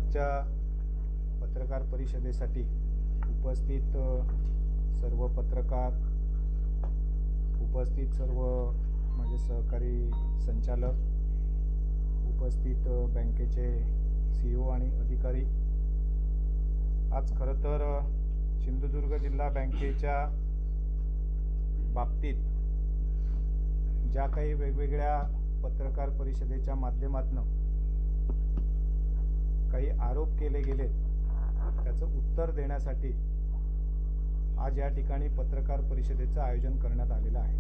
आजच्या पत्रकार परिषदेसाठी उपस्थित सर्व पत्रकार, उपस्थित सर्व माझे सहकारी संचालक, उपस्थित बँकेचे CEO आणि अधिकारी, आज खरं तर सिंधुदुर्ग जिल्हा बँकेच्या बाबतीत ज्या काही वेगवेगळ्या पत्रकार परिषदेच्या माध्यमातून काही आरोप केले गेलेत त्याचं उत्तर देण्यासाठी आज या ठिकाणी पत्रकार परिषदेचं आयोजन करण्यात आलेलं आहे।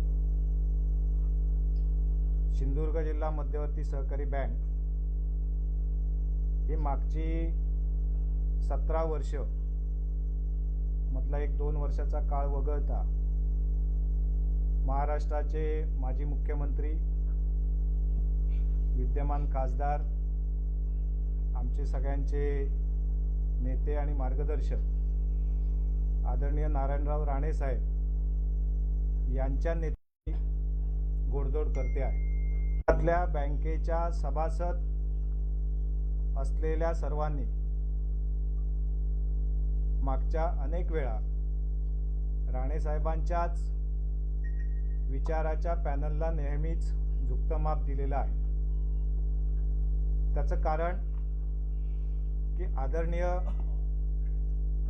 सिंधुदुर्ग जिल्हा मध्यवर्ती सहकारी बँक ही मागची 17 वर्ष मधला एक 2 वर्षाचा काळ वगळता महाराष्ट्राचे माजी मुख्यमंत्री, विद्यमान खासदार, आमचे सगळ्यांचे नेते आणि मार्गदर्शक आदरणीय नारायणराव राणे साहेब यांच्या नेतृत्वात घोडदौड करते आहे। त्यातल्या बँकेच्या सभासद असलेल्या सर्वांनी मागच्या अनेक वेळा राणे साहेबांच्याच विचाराच्या पॅनलला नेहमीच झुकतं माप दिलेलं आहे। त्याचं कारण की आदरणीय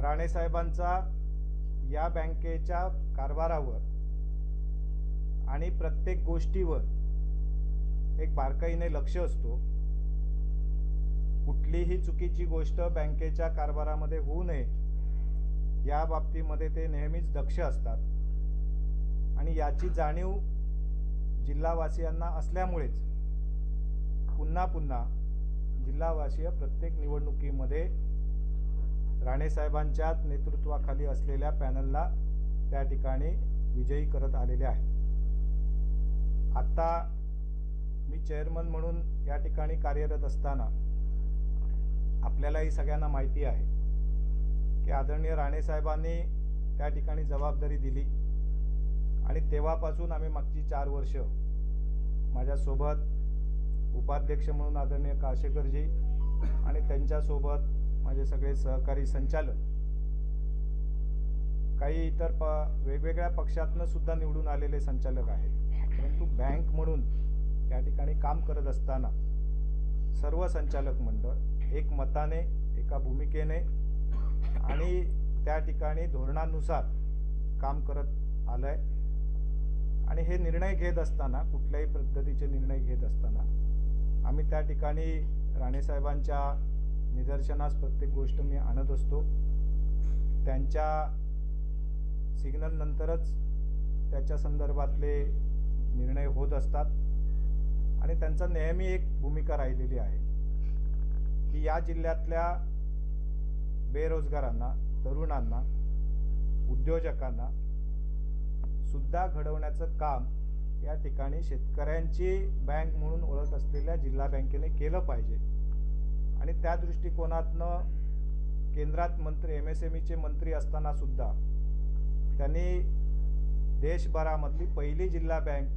राणे साहेबांचा या बँकेच्या कारभारावर आणि प्रत्येक गोष्टीवर एक बारकाईने लक्ष असतो। कुठलीही चुकीची गोष्ट बँकेच्या कारभारामध्ये होऊ नये या बाबतीमध्ये ते नेहमीच दक्ष असतात आणि याची जाणीव जिल्हावासियांना असल्यामुळेच पुन्हा पुन्हा जिल्हावासीय प्रत्येक निवडणुकीमध्ये राणे साहेबांच्या नेतृत्वाखाली असलेल्या पॅनलला त्या ठिकाणी विजयी करत आलेले आहेत। आता मी चेअरमन म्हणून या ठिकाणी कार्यरत असताना आपल्यालाही सगळ्यांना माहिती आहे की आदरणीय राणे साहेबांनी त्या ठिकाणी जबाबदारी दिली आणि तेव्हापासून आम्ही मागची 4 वर्ष माझ्यासोबत उपाध्यक्ष म्हणून आदरणीय काशेकरजी आणि त्यांच्यासोबत माझे सगळे सहकारी संचालक, काही इतर वेगवेगळ्या पक्षातनं सुद्धा निवडून आलेले संचालक आहेत, परंतु बँक म्हणून त्या ठिकाणी काम करत असताना सर्व संचालक मंडळ एक मताने, एका भूमिकेने आणि त्या ठिकाणी धोरणानुसार काम करत आलंय। आणि हे निर्णय घेत असताना, कुठल्याही पद्धतीचे निर्णय घेत असताना आम्ही त्या ठिकाणी राणे साहेबांच्या निदर्शनास प्रत्येक गोष्ट मी आणत असतो। त्यांच्या सिग्नल नंतरच त्याच्या संदर्भातले निर्णय होत असतात आणि त्यांचा नेहमी एक भूमिका राहिलेली आहे की या जिल्ह्यातल्या बेरोजगारांना, तरुणांना, उद्योजकांना सुद्धा घडवण्याचं काम या ठिकाणी शेतकऱ्यांची बँक म्हणून ओळख असलेल्या जिल्हा बँकेने केलं पाहिजे। आणि त्या दृष्टिकोनातनं केंद्रात मंत्री MSMEचे मंत्री असताना सुद्धा त्यांनी देशभरामधली पहिली जिल्हा बँक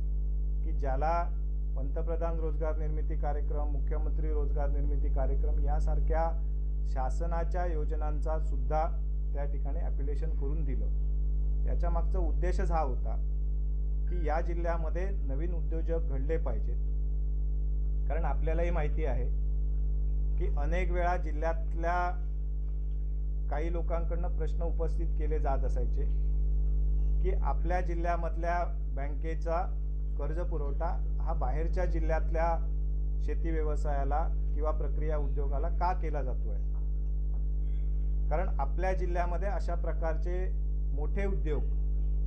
की ज्याला पंतप्रधान रोजगार निर्मिती कार्यक्रम, मुख्यमंत्री रोजगार निर्मिती कार्यक्रम यासारख्या शासनाच्या योजनांचा सुद्धा त्या ठिकाणी ॲप्लिकेशन करून दिलं। याच्या मागचा उद्देशच हा होता की या जिल्ह्यामध्ये नवीन उद्योजक घडले पाहिजेत। कारण आपल्यालाही माहिती आहे की अनेक वेळा जिल्ह्यातल्या काही लोकांकडून प्रश्न उपस्थित केले जात असायचे की आपल्या जिल्ह्यामधल्या बँकेचा कर्ज पुरवठा हा बाहेरच्या जिल्ह्यातल्या शेती व्यवसायाला किंवा प्रक्रिया उद्योगाला का केला जातोय। कारण आपल्या जिल्ह्यामध्ये अशा प्रकारचे मोठे उद्योग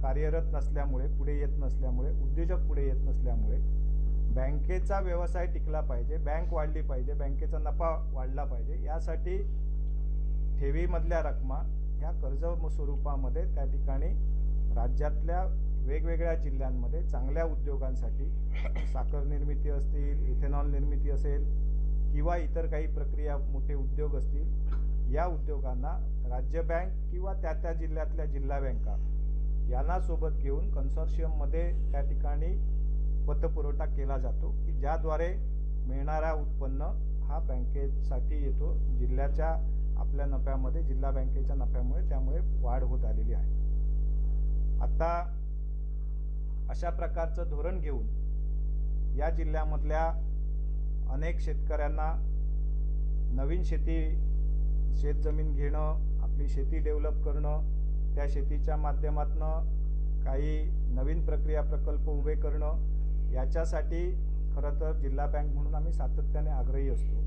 कार्यरत नसल्यामुळे, पुढे येत नसल्यामुळे, उद्योजक पुढे येत नसल्यामुळे बँकेचा व्यवसाय टिकला पाहिजे, बँक वाढली पाहिजे, बँकेचा नफा वाढला पाहिजे, यासाठी ठेवीमधल्या रकमा ह्या कर्ज स्वरूपामध्ये त्या ठिकाणी राज्यातल्या वेगवेगळ्या जिल्ह्यांमध्ये चांगल्या उद्योगांसाठी साखर निर्मिती असतील, इथेनॉल निर्मिती असेल किंवा इतर काही प्रक्रिया मोठे उद्योग असतील, या उद्योगांना राज्य बँक किंवा त्या जिल्ह्यातल्या जिल्हा बँका यांना सोबत घेऊन कन्सोर्शियममध्ये त्या ठिकाणी पतपुरवठा केला जातो की ज्याद्वारे मिळणारा उत्पन्न हा हा बँकेसाठी येतो, जिल्ह्याच्या आपल्या नफ्यामध्ये, जिल्हा बँकेच्या नफ्यामुळे त्यामुळे वाढ होत आलेली आहे. आता अशा प्रकारचं धोरण घेऊन या जिल्ह्यामधल्या अनेक शेतकऱ्यांना नवीन शेतजमीन घेणं, आपली शेती डेव्हलप करणं, त्या शेतीच्या माध्यमातून काही नवीन प्रक्रिया प्रकल्प उभे करणं, याच्यासाठी खरं तर जिल्हा बँक म्हणून आम्ही सातत्याने आग्रही असतो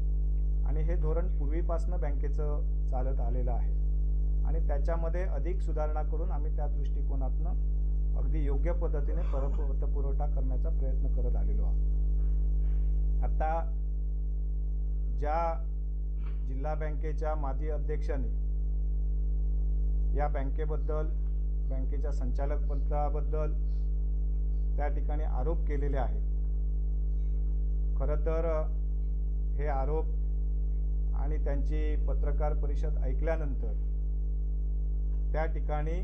आणि हे धोरण पूर्वीपासून बँकेचं चालत आलेलं आहे आणि त्याच्यामध्ये अधिक सुधारणा करून आम्ही त्या दृष्टिकोनातून अगदी योग्य पद्धतीने पतपुरवठा करण्याचा प्रयत्न करत आलेलो आहोत. आता ज्या जिल्हा बँकेच्या माजी अध्यक्षांनी या बँकेबद्दल, बँकेच्या संचालक मंडळाबद्दल त्या ठिकाणी आरोप केलेले आहेत, खरं तर हे आरोप आणि त्यांची पत्रकार परिषद ऐकल्यानंतर त्या ठिकाणी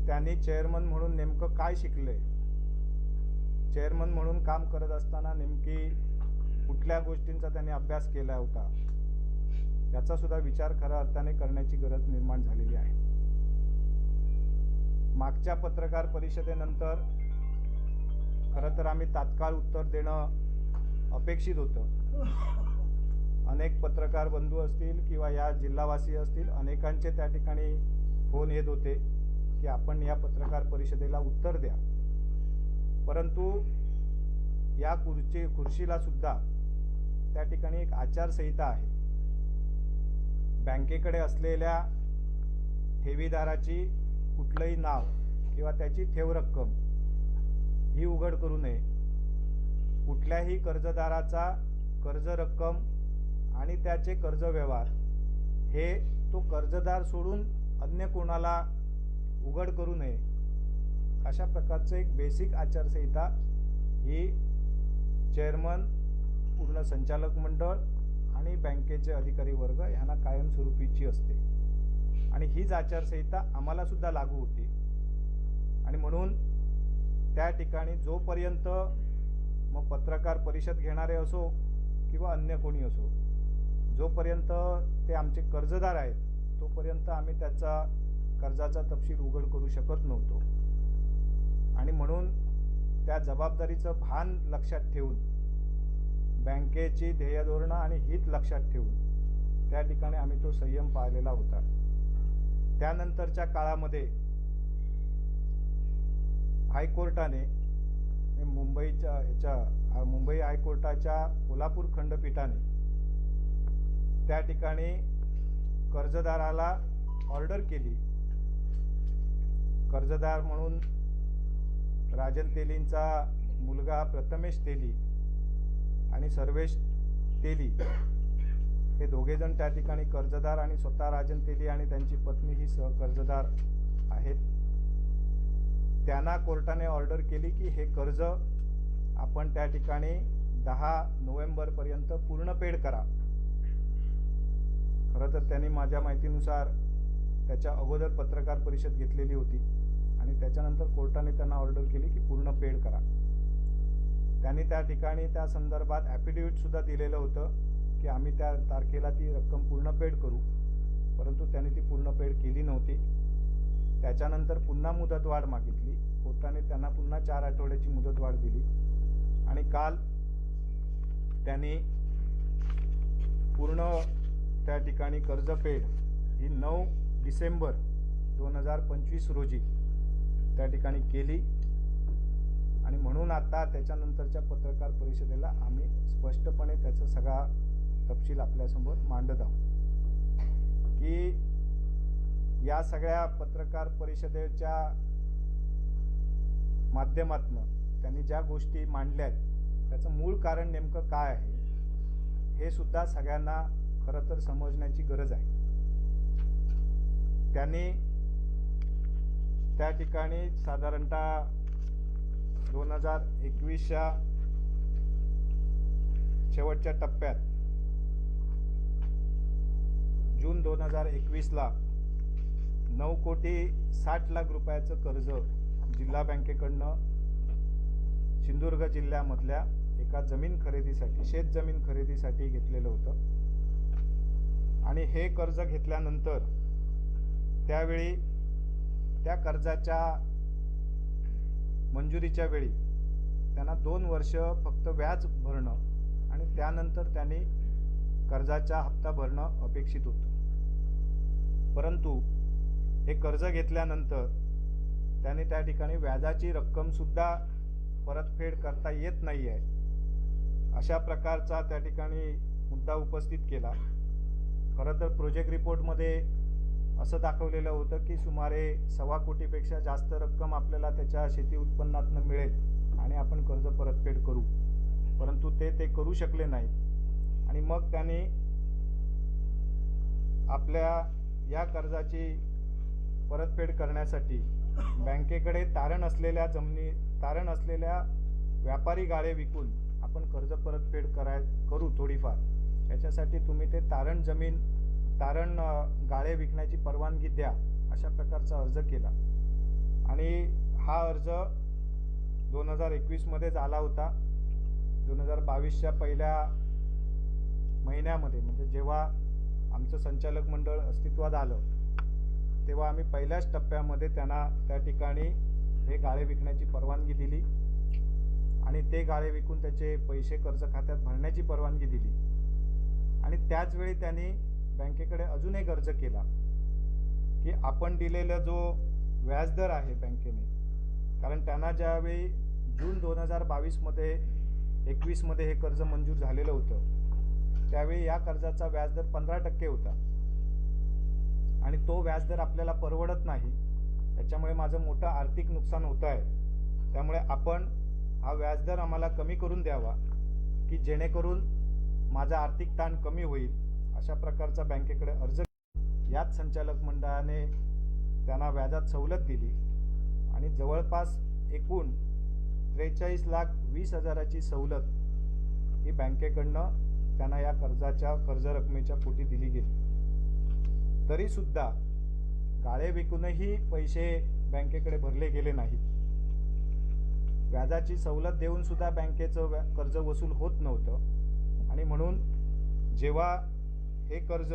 त्यांनी चेअरमन म्हणून नेमकं काय शिकले, चेअरमन म्हणून काम करत असताना नेमकी कुठल्या गोष्टींचा त्यांनी अभ्यास केला होता, याचा सुद्धा विचार खऱ्या अर्थाने करण्याची गरज निर्माण झालेली आहे. मागच्या पत्रकार परिषदेनंतर खरं तर आम्ही तात्काळ उत्तर देणं अपेक्षित होतं. अनेक पत्रकार बंधू असतील किंवा या जिल्हावासी असतील, अनेकांचे त्या ठिकाणी फोन येत होते की आपण या पत्रकार परिषदेला उत्तर द्या, परंतु या खुर्चीला सुद्धा त्या ठिकाणी एक आचारसंहिता आहे. बँकेकडे असलेल्या ठेवीदाराची कुठलंही नाव किंवा त्याची ठेव रक्कम ही उघड करू नये. कुठल्याही कर्जदाराचा कर्ज रक्कम आणि त्याचे कर्ज व्यवहार हे तो कर्जदार सोडून अन्य कोणाला उघड करू नये, अशा प्रकारचं एक बेसिक आचारसंहिता ही चेअरमन, पूर्ण संचालक मंडळ आणि बँकेचे अधिकारी वर्ग ह्यांना कायमस्वरूपीची असते आणि हीच आचारसंहिता आम्हाला सुद्धा लागू होती. आणि म्हणून त्या ठिकाणी जोपर्यंत मग पत्रकार परिषद घेणारे असो किंवा अन्य कोणी असो, जोपर्यंत ते आमचे कर्जदार आहेत तोपर्यंत आम्ही त्याचा कर्जाचा तपशील उघड करू शकत नव्हतो आणि म्हणून त्या जबाबदारीचं भान लक्षात ठेवून, बँकेची ध्येयधोरणं आणि हित लक्षात ठेवून त्या ठिकाणी आम्ही तो संयम पाळलेला होता. त्यानंतरच्या काळामध्ये हायकोर्टाने, मुंबई हायकोर्टाच्या कोल्हापूर खंडपीठाने त्या ठिकाणी कर्जदाराला ऑर्डर केली. कर्जदार म्हणून राजन तेलींचा मुलगा प्रथमेश तेली आणि सर्वेश तेली हे दोघेजण त्या ठिकाणी कर्जदार आणि स्वतः राजन तेली आणि त्यांची पत्नी ही सहकर्जदार आहेत. त्यांना कोर्टाने ऑर्डर केली की हे कर्ज आपण त्या ठिकाणी 10 नोव्हेंबरपर्यंत पूर्ण पेड करा. खरं तर त्यांनी माझ्या माहितीनुसार त्याच्या अगोदर पत्रकार परिषद घेतलेली होती आणि त्याच्यानंतर कोर्टाने त्यांना ऑर्डर केली की पूर्ण पेड करा. त्यांनी त्या ठिकाणी त्या संदर्भात ॲफिडेविटसुद्धा दिलेलं होतं की आम्ही त्या तारखेला ती रक्कम पूर्ण पेड करू, परंतु त्यांनी ती पूर्ण पेड केली नव्हती. त्याच्यानंतर पुन्हा मुदतवाढ मागितली. कोर्टाने त्यांना पुन्हा 4 आठवड्याची मुदतवाढ दिली आणि काल त्यांनी पूर्ण त्या ठिकाणी कर्जफेड ही 9 डिसेंबर 2025 रोजी त्या ठिकाणी केली आणि म्हणून आता त्याच्यानंतरच्या पत्रकार परिषदेला आम्ही स्पष्टपणे त्याचा सगळा तपशील आपल्यासमोर मांडत आहोत की या सगळ्या पत्रकार परिषदेच्या माध्यमातून त्यांनी ज्या गोष्टी मांडल्या आहेत त्याचं मूळ कारण नेमकं काय आहे हे सुद्धा सगळ्यांना खरं तर समजण्याची गरज आहे. त्यांनी त्या ठिकाणी साधारणतः 2021च्या शेवटच्या टप्प्यात जून 2021ला 9,60,00,000 रुपयाचं कर्ज जिल्हा बँकेकडनं सिंधुदुर्ग जिल्ह्यामधल्या एका जमीन खरेदीसाठी, शेत जमीन खरेदीसाठी घेतलेलं होतं। आणि हे कर्ज घेतल्यानंतर त्यावेळी त्या कर्जाच्या मंजुरीच्या वेळी त्यांना 2 वर्ष फक्त व्याज भरणं आणि त्यानंतर त्यांनी कर्जाचा हप्ता भरणं अपेक्षित होतं। परंतु हे कर्ज घेतल्यानंतर त्यांनी त्या ठिकाणी व्याजाची रक्कमसुद्धा परतफेड करता येत नाही आहे, अशा प्रकारचा त्या ठिकाणी मुद्दा उपस्थित केला। खरं तर प्रोजेक्ट रिपोर्टमध्ये असं दाखवलेलं होतं की सुमारे 1.25 कोटीपेक्षा जास्त रक्कम आपल्याला त्याच्या शेती उत्पन्नातनं मिळेल आणि आपण कर्ज परतफेड करू, परंतु ते करू शकले नाहीत। आणि मग त्यांनी आपल्या या कर्जाची परतफेड करण्यासाठी बँकेकडे तारण असलेल्या व्यापारी गाळे विकून आपण कर्ज परतफेड करू थोडीफार, याच्यासाठी तुम्ही ते तारण गाळे विकण्याची परवानगी द्या, अशा प्रकारचा अर्ज केला। आणि हा अर्ज 2021 मध्ये झाला होता। 2022च्या पहिल्या महिन्यामध्ये, म्हणजे जेव्हा आमचं संचालक मंडळ अस्तित्वात आलं तेव्हा आम्ही पहिल्याच टप्प्यामध्ये त्यांना त्या ठिकाणी हे गाळे विकण्याची परवानगी दिली आणि ते गाळे विकून त्याचे पैसे कर्ज खात्यात भरण्याची परवानगी दिली। आणि त्याच वेळी त्यांनी बँकेकडे अजून एक अर्ज केला की आपण दिलेला जो व्याजदर आहे बँकेने, कारण त्यांना ज्यावेळी जून 2021 मध्ये हे कर्ज मंजूर झालेलं होतं, त्यावेळी या कर्जाचा व्याजदर 15% होता आणि तो व्याजदर आपल्याला परवडत नाही, त्याच्यामुळे माझं मोठं आर्थिक नुकसान होतं आहे। त्यामुळे आपण हा व्याजदर आम्हाला कमी करून द्यावा की जेणेकरून माझा आर्थिक ताण कमी होईल, अशा प्रकारचा बँकेकडे अर्ज। याच संचालक मंडळाने त्यांना व्याजात सवलत दिली आणि जवळपास एकूण 43,20,000ची सवलत ही बँकेकडनं त्यांना या कर्ज रकमेच्या पोटी दिली गेली। तरीसुद्धा गाळे विकूनही पैसे बँकेकडे भरले गेले नाहीत। व्याजाची सवलत देऊन सुद्धा बँकेचं कर्ज वसूल होत नव्हतं आणि म्हणून जेव्हा हे कर्ज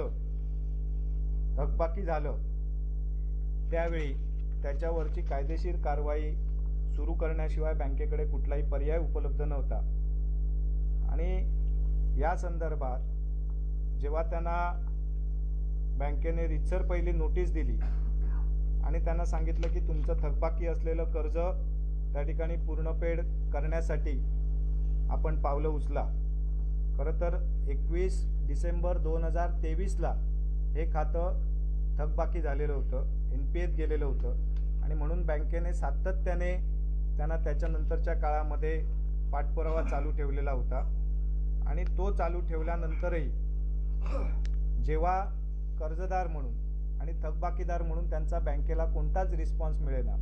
थकबाकी झालं त्यावेळी त्याच्यावरची कायदेशीर कारवाई सुरू करण्याशिवाय बँकेकडे कुठलाही पर्याय उपलब्ध नव्हता। आणि या संदर्भात जेव्हा त्यांना बँकेने रीतसर पहिली नोटीस दिली आणि त्यांना सांगितलं की तुमचं थकबाकी असलेलं कर्ज त्या ठिकाणी पूर्णफेड करण्यासाठी आपण पावलं उचला। खरं तर 21 डिसेंबर 2023ला हे खातं थकबाकी झालेलं होतं, NPAत गेलेलं होतं आणि म्हणून बँकेने सातत्याने त्यांना त्याच्यानंतरच्या काळामध्ये पाठपुरावा चालू ठेवलेला होता। आणि तो चालू ठेवल्यानंतरही जेव्हा कर्जदार म्हणून आणि थकबाकीदार म्हणून त्यांचा बँकेला कोणताच रिस्पॉन्स मिळेना,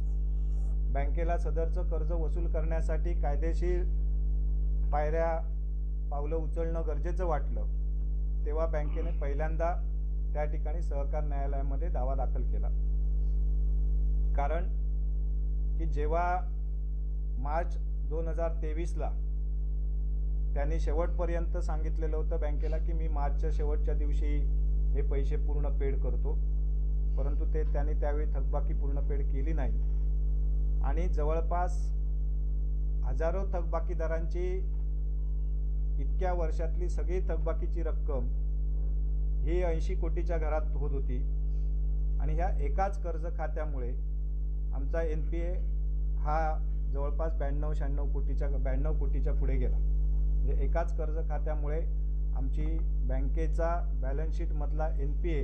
बँकेला सदरचं कर्ज वसूल करण्यासाठी कायदेशीर पावलं उचलणं गरजेचं वाटलं, तेव्हा बँकेने पहिल्यांदा त्या ठिकाणी सहकार न्यायालयामध्ये दावा दाखल केला। कारण की जेव्हा मार्च 2023ला त्यांनी शेवटपर्यंत सांगितलेलं होतं बँकेला की मी मार्चच्या शेवटच्या दिवशी हे पैसे पूर्ण पेड करतो, परंतु त्यांनी त्यावेळी थकबाकी पूर्ण पेड केली नाही आणि जवळपास हजारो थकबाकीदारांची इतक्या वर्षातली सगळी थकबाकीची रक्कम ही 80 कोटीच्या घरात होत होती। आणि ह्या एकाच कर्ज खात्यामुळे आमचा NPA हा जवळपास 92 कोटीच्या पुढे गेला। म्हणजे एकाच कर्ज खात्यामुळे आमची बँकेचा बॅलन्स शीटमधला NPA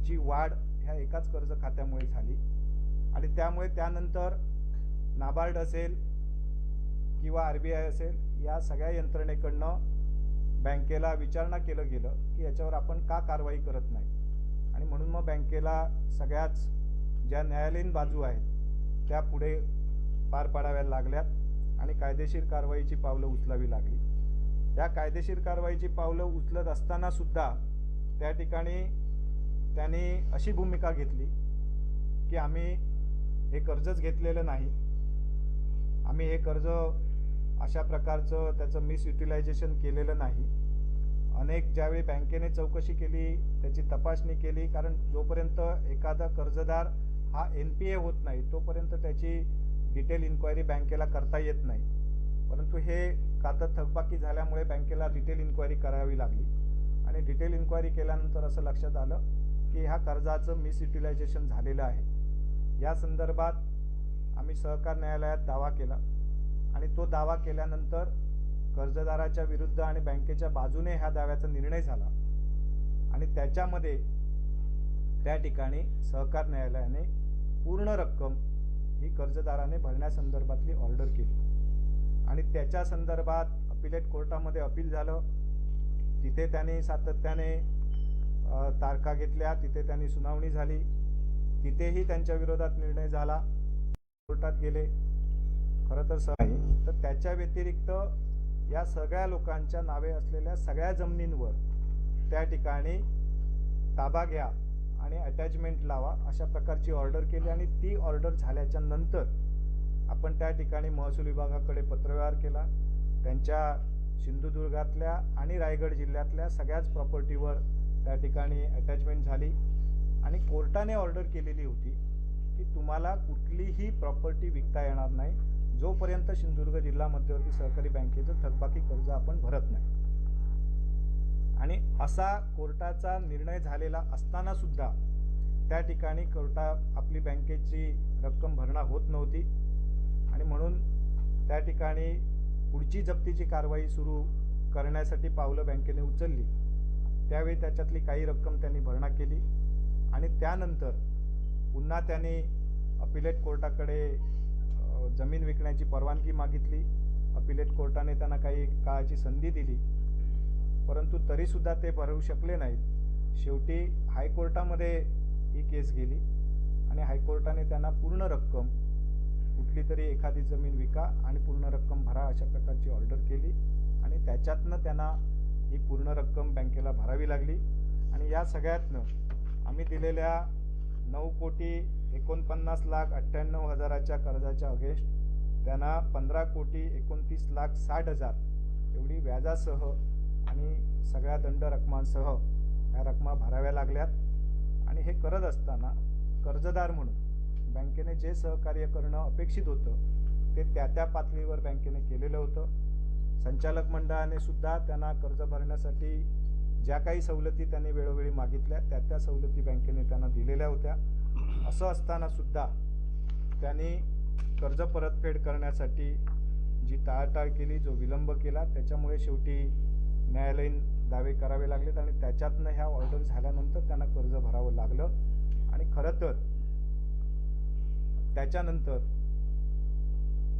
ची वाढ ह्या एकाच कर्ज खात्यामुळे झाली। आणि त्यामुळे त्यानंतर नाबार्ड असेल किंवा RBI असेल, या सगळ्या यंत्रणेकडनं बँकेला विचारणा केलं गेलं की याच्यावर आपण का कारवाई करत नाही। आणि म्हणून मग बँकेला सगळ्याच ज्या न्यायालयीन बाजू आहेत त्या पुढे पार पाडाव्या लागल्यात आणि कायदेशीर कारवाईची पावलं उचलावी लागली। या कायदेशीर कारवाईची पावलं उचलत असताना सुद्धा त्या ठिकाणी त्यांनी अशी भूमिका घेतली की आम्ही हे कर्जच घेतलेलं नाही, आम्ही हे कर्ज अशा प्रकारचं त्याचं मिसयुटिलायझेशन केलेलं नाही. अनेक ज्यावेळी बँकेने चौकशी केली, त्याची तपासणी केली, कारण जोपर्यंत एखादा कर्जदार हा NPA होत नाही तोपर्यंत त्याची डिटेल इन्क्वायरी बँकेला करता येत नाही. परंतु हे कातं थकबाकी झाल्यामुळे बँकेला डिटेल इन्क्वायरी करावी लागली आणि डिटेल इन्क्वायरी केल्यानंतर असं लक्षात आलं की ह्या कर्जाचं मिसयुटिलायझेशन झालेलं आहे. या संदर्भात आम्ही सहकार न्यायालयात दावा केला आणि तो दावा केल्यानंतर कर्जदाराच्या विरुद्ध आणि बँकेच्या बाजूने ह्या दाव्याचा निर्णय झाला आणि त्याच्यामध्ये त्या ठिकाणी सहकार न्यायालयाने पूर्ण रक्कम ही कर्जदाराने भरण्यासंदर्भातली ऑर्डर केली आणि त्याच्या संदर्भात अपिलेट कोर्टामध्ये अपील झालं. तिथे त्यांनी सातत्याने तारखा घेतल्या, तिथे त्यांनी सुनावणी झाली, तिथेही त्यांच्या विरोधात निर्णय झाला, कोर्टात गेले. खरं तर नाही तर त्याच्या व्यतिरिक्त या सगळ्या लोकांच्या नावे असलेल्या सगळ्या जमिनींवर त्या ठिकाणी ताबा घ्या आणि अटॅचमेंट लावा अशा प्रकारची ऑर्डर केली आणि ती ऑर्डर झाल्याच्या नंतर आपण त्या ठिकाणी महसूल विभागाकडे पत्रव्यवहार केला. त्यांच्या सिंधुदुर्गातल्या आणि रायगड जिल्ह्यातल्या सगळ्याच प्रॉपर्टीवर त्या ठिकाणी अटॅचमेंट झाली आणि कोर्टाने ऑर्डर केलेली होती की तुम्हाला कुठलीही प्रॉपर्टी विकता येणार नाही जोपर्यंत सिंधुदुर्ग जिल्हा मध्यवर्ती सहकारी बँकेचं थकबाकी कर्ज आपण भरत नाही. आणि असा कोर्टाचा निर्णय झालेला असताना सुद्धा त्या ठिकाणी आपली बँकेची रक्कम भरणा होत नव्हती आणि म्हणून त्या ठिकाणी पुढची जप्तीची कारवाई सुरू करण्यासाठी पावलं बँकेने उचलली. त्यावेळी त्याच्यातली काही रक्कम त्यांनी भरणा केली आणि त्यानंतर पुन्हा त्यांनी अपिलेट कोर्टाकडे जमीन विकण्याची परवानगी मागितली. अपिलेट कोर्टाने त्यांना काही काळाची संधी दिली, परंतु तरीसुद्धा ते भरू शकले नाहीत. शेवटी हायकोर्टामध्ये ही केस गेली आणि हायकोर्टाने त्यांना पूर्ण रक्कम, कुठली तरी एखादी जमीन विका आणि पूर्ण रक्कम भरा अशा प्रकारची ऑर्डर केली आणि त्याच्यातनं त्यांना ही पूर्ण रक्कम बँकेला भरावी लागली. आणि या सगळ्यातनं आम्ही दिलेल्या 9,49,98,60,000 कर्जाच्या अगेन्स्ट त्यांना 15,29,60,000 एवढी व्याजासह आणि सगळ्या दंड रकमांसह ह्या रकमा भराव्या लागल्यात. आणि हे करत असताना कर्जदार म्हणून बँकेने जे सहकार्य करणं अपेक्षित होतं ते त्या पातळीवर बँकेने केलेलं होतं. संचालक मंडळाने सुद्धा त्यांना कर्ज भरण्यासाठी ज्या काही सवलती त्यांनी वेळोवेळी मागितल्या त्या सवलती बँकेने त्यांना दिलेल्या होत्या. असं असताना सुद्धा त्यांनी कर्ज परतफेड करण्यासाठी जी टाळाटाळ केली, जो विलंब केला, त्याच्यामुळे शेवटी न्यायालयीन दावे करावे लागलेत आणि त्याच्यातनं ह्या ऑर्डर झाल्यानंतर त्यांना कर्ज भरावं लागलं. आणि खरं तर त्याच्यानंतर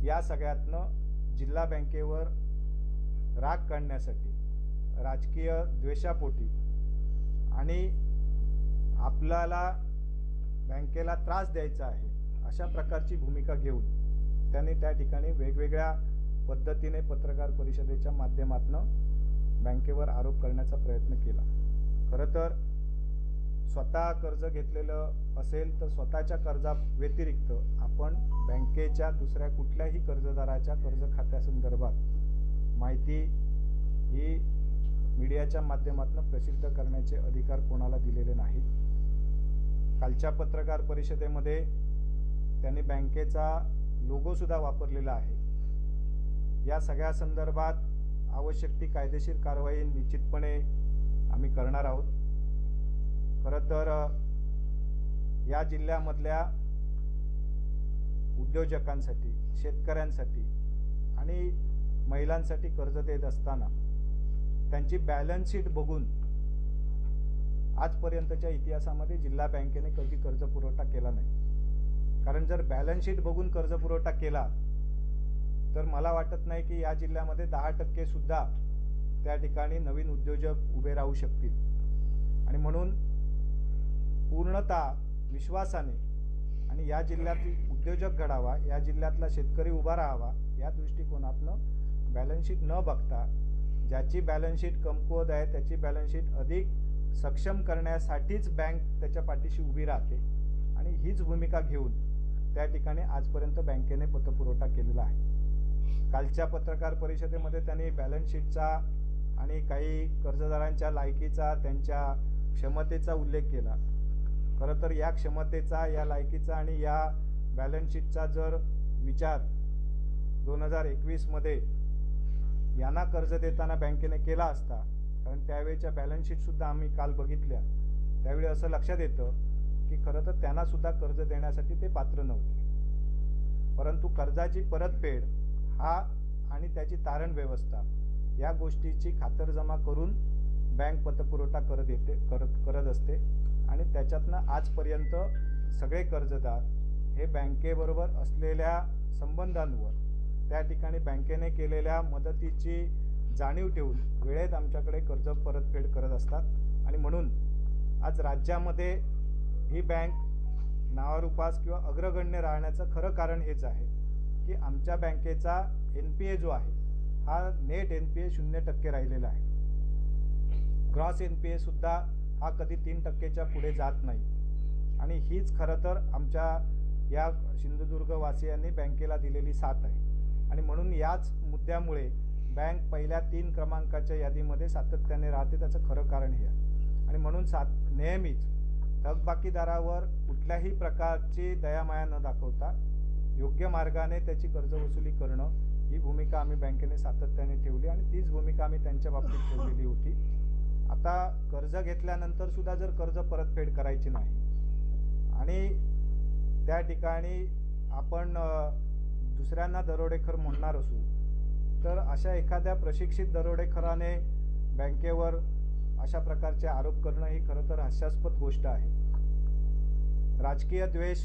या सगळ्यातनं जिल्हा बँकेवर राग काढण्यासाठी, राजकीय द्वेषापोटी आणि आपल्याला बँकेला त्रास द्यायचा आहे अशा प्रकारची भूमिका घेऊन त्यांनी त्या ठिकाणी वेगवेगळ्या पद्धतीने पत्रकार परिषदेच्या माध्यमातून बँकेवर आरोप करण्याचा प्रयत्न केला. खरं तर स्वतः कर्ज घेतलेलं असेल तर स्वतःच्या कर्जा व्यतिरिक्त आपण बँकेच्या दुसऱ्या कुठल्याही कर्जदाराच्या कर्ज खात्यासंदर्भात माहिती ही मीडियाच्या माध्यमातून प्रसिद्ध करण्याचे अधिकार कोणाला दिलेले नाहीत. कालच्या पत्रकार परिषदेमध्ये त्यांनी बँकेचा लोगोसुद्धा वापरलेला आहे. या सगळ्या संदर्भात आवश्यक ती कायदेशीर कारवाई निश्चितपणे आम्ही करणार आहोत. खरं तर या जिल्ह्यामधल्या उद्योजकांसाठी, शेतकऱ्यांसाठी आणि महिलांसाठी कर्ज देत असताना त्यांची बॅलन्स शीट बघून आजपर्यंतच्या इतिहासामध्ये जिल्हा बँकेने कधी कर्ज पुरवठा केला नाही. कारण जर बॅलन्स शीट बघून कर्ज पुरवठा केला तर मला वाटत नाही की या जिल्ह्यामध्ये 10% सुद्धा त्या ठिकाणी नवीन उद्योजक उभे राहू शकतील. आणि म्हणून पूर्णतः विश्वासाने आणि या जिल्ह्यातील उद्योजक घडावा, या जिल्ह्यातला शेतकरी उभा राहावा या दृष्टिकोनातनं बॅलन्स शीट न बघता ज्याची बॅलन्स शीट कमकुवत आहे त्याची बॅलन्स शीट अधिक सक्षम करण्यासाठीच बँक त्याच्या पाठीशी उभी राहते आणि हीच भूमिका घेऊन त्या ठिकाणी आजपर्यंत बँकेने पतपुरवठा केलेला आहे. कालच्या पत्रकार परिषदेमध्ये त्यांनी बॅलन्स शीटचा आणि काही कर्जदारांच्या लायकीचा, त्यांच्या क्षमतेचा उल्लेख केला. खरं तर या क्षमतेचा, या लायकीचा आणि या बॅलन्स शीटचा जर विचार 2021मध्ये यांना कर्ज देताना बँकेने केला असता, कारण त्यावेळेच्या बॅलन्स शीटसुद्धा आम्ही काल बघितल्या, त्यावेळी असं लक्षात येतं की खरं तर त्यांनासुद्धा कर्ज देण्यासाठी ते पात्र नव्हते. परंतु कर्जाची परतफेड हा आणि त्याची तारण व्यवस्था या गोष्टीची खातरजमा करून बँक पतपुरवठा करत असते आणि त्याच्यातनं आजपर्यंत सगळे कर्जदार हे बँकेबरोबर असलेल्या संबंधांवर, त्या ठिकाणी बँकेने केलेल्या मदतीची जाणीव ठेवून वेळेत आमच्याकडे कर्ज परतफेड करत असतात. आणि म्हणून आज राज्यामध्ये ही बँक नावारूपास किंवा अग्रगण्य राहण्याचं खरं कारण हेच आहे की आमच्या बँकेचा NPA जो आहे हा नेट NPA 0% राहिलेला आहे. ग्रॉस NPA सुद्धा हा कधी 3%च्या पुढे जात नाही. आणि हीच खरं तर आमच्या या सिंधुदुर्गवासियांनी बँकेला दिलेली साथ आहे. आणि म्हणून याच मुद्द्यामुळे बँक पहिल्या 3 क्रमांकाच्या यादीमध्ये सातत्याने राहते. त्याचं खरं कारण हे आहे. आणि म्हणून नेहमीच थकबाकीदारावर कुठल्याही प्रकारची दयामाया न दाखवता योग्य मार्गाने त्याची कर्जवसुली करणं ही भूमिका आम्ही बँकेने सातत्याने ठेवली आणि तीच भूमिका आम्ही त्यांच्या बाबतीत ठेवलेली होती. आता कर्ज घेतल्यानंतर सुद्धा जर कर्ज परतफेड करायची नाही आणि त्या ठिकाणी आपण दुसऱ्यांना दरोडेखोर म्हणणार असू, तर अशा एखाद्या प्रशिक्षित दरोडेखोराने बँकेवर अशा प्रकारचे आरोप करणं ही खरं तर हास्यास्पद गोष्ट आहे. राजकीय द्वेष,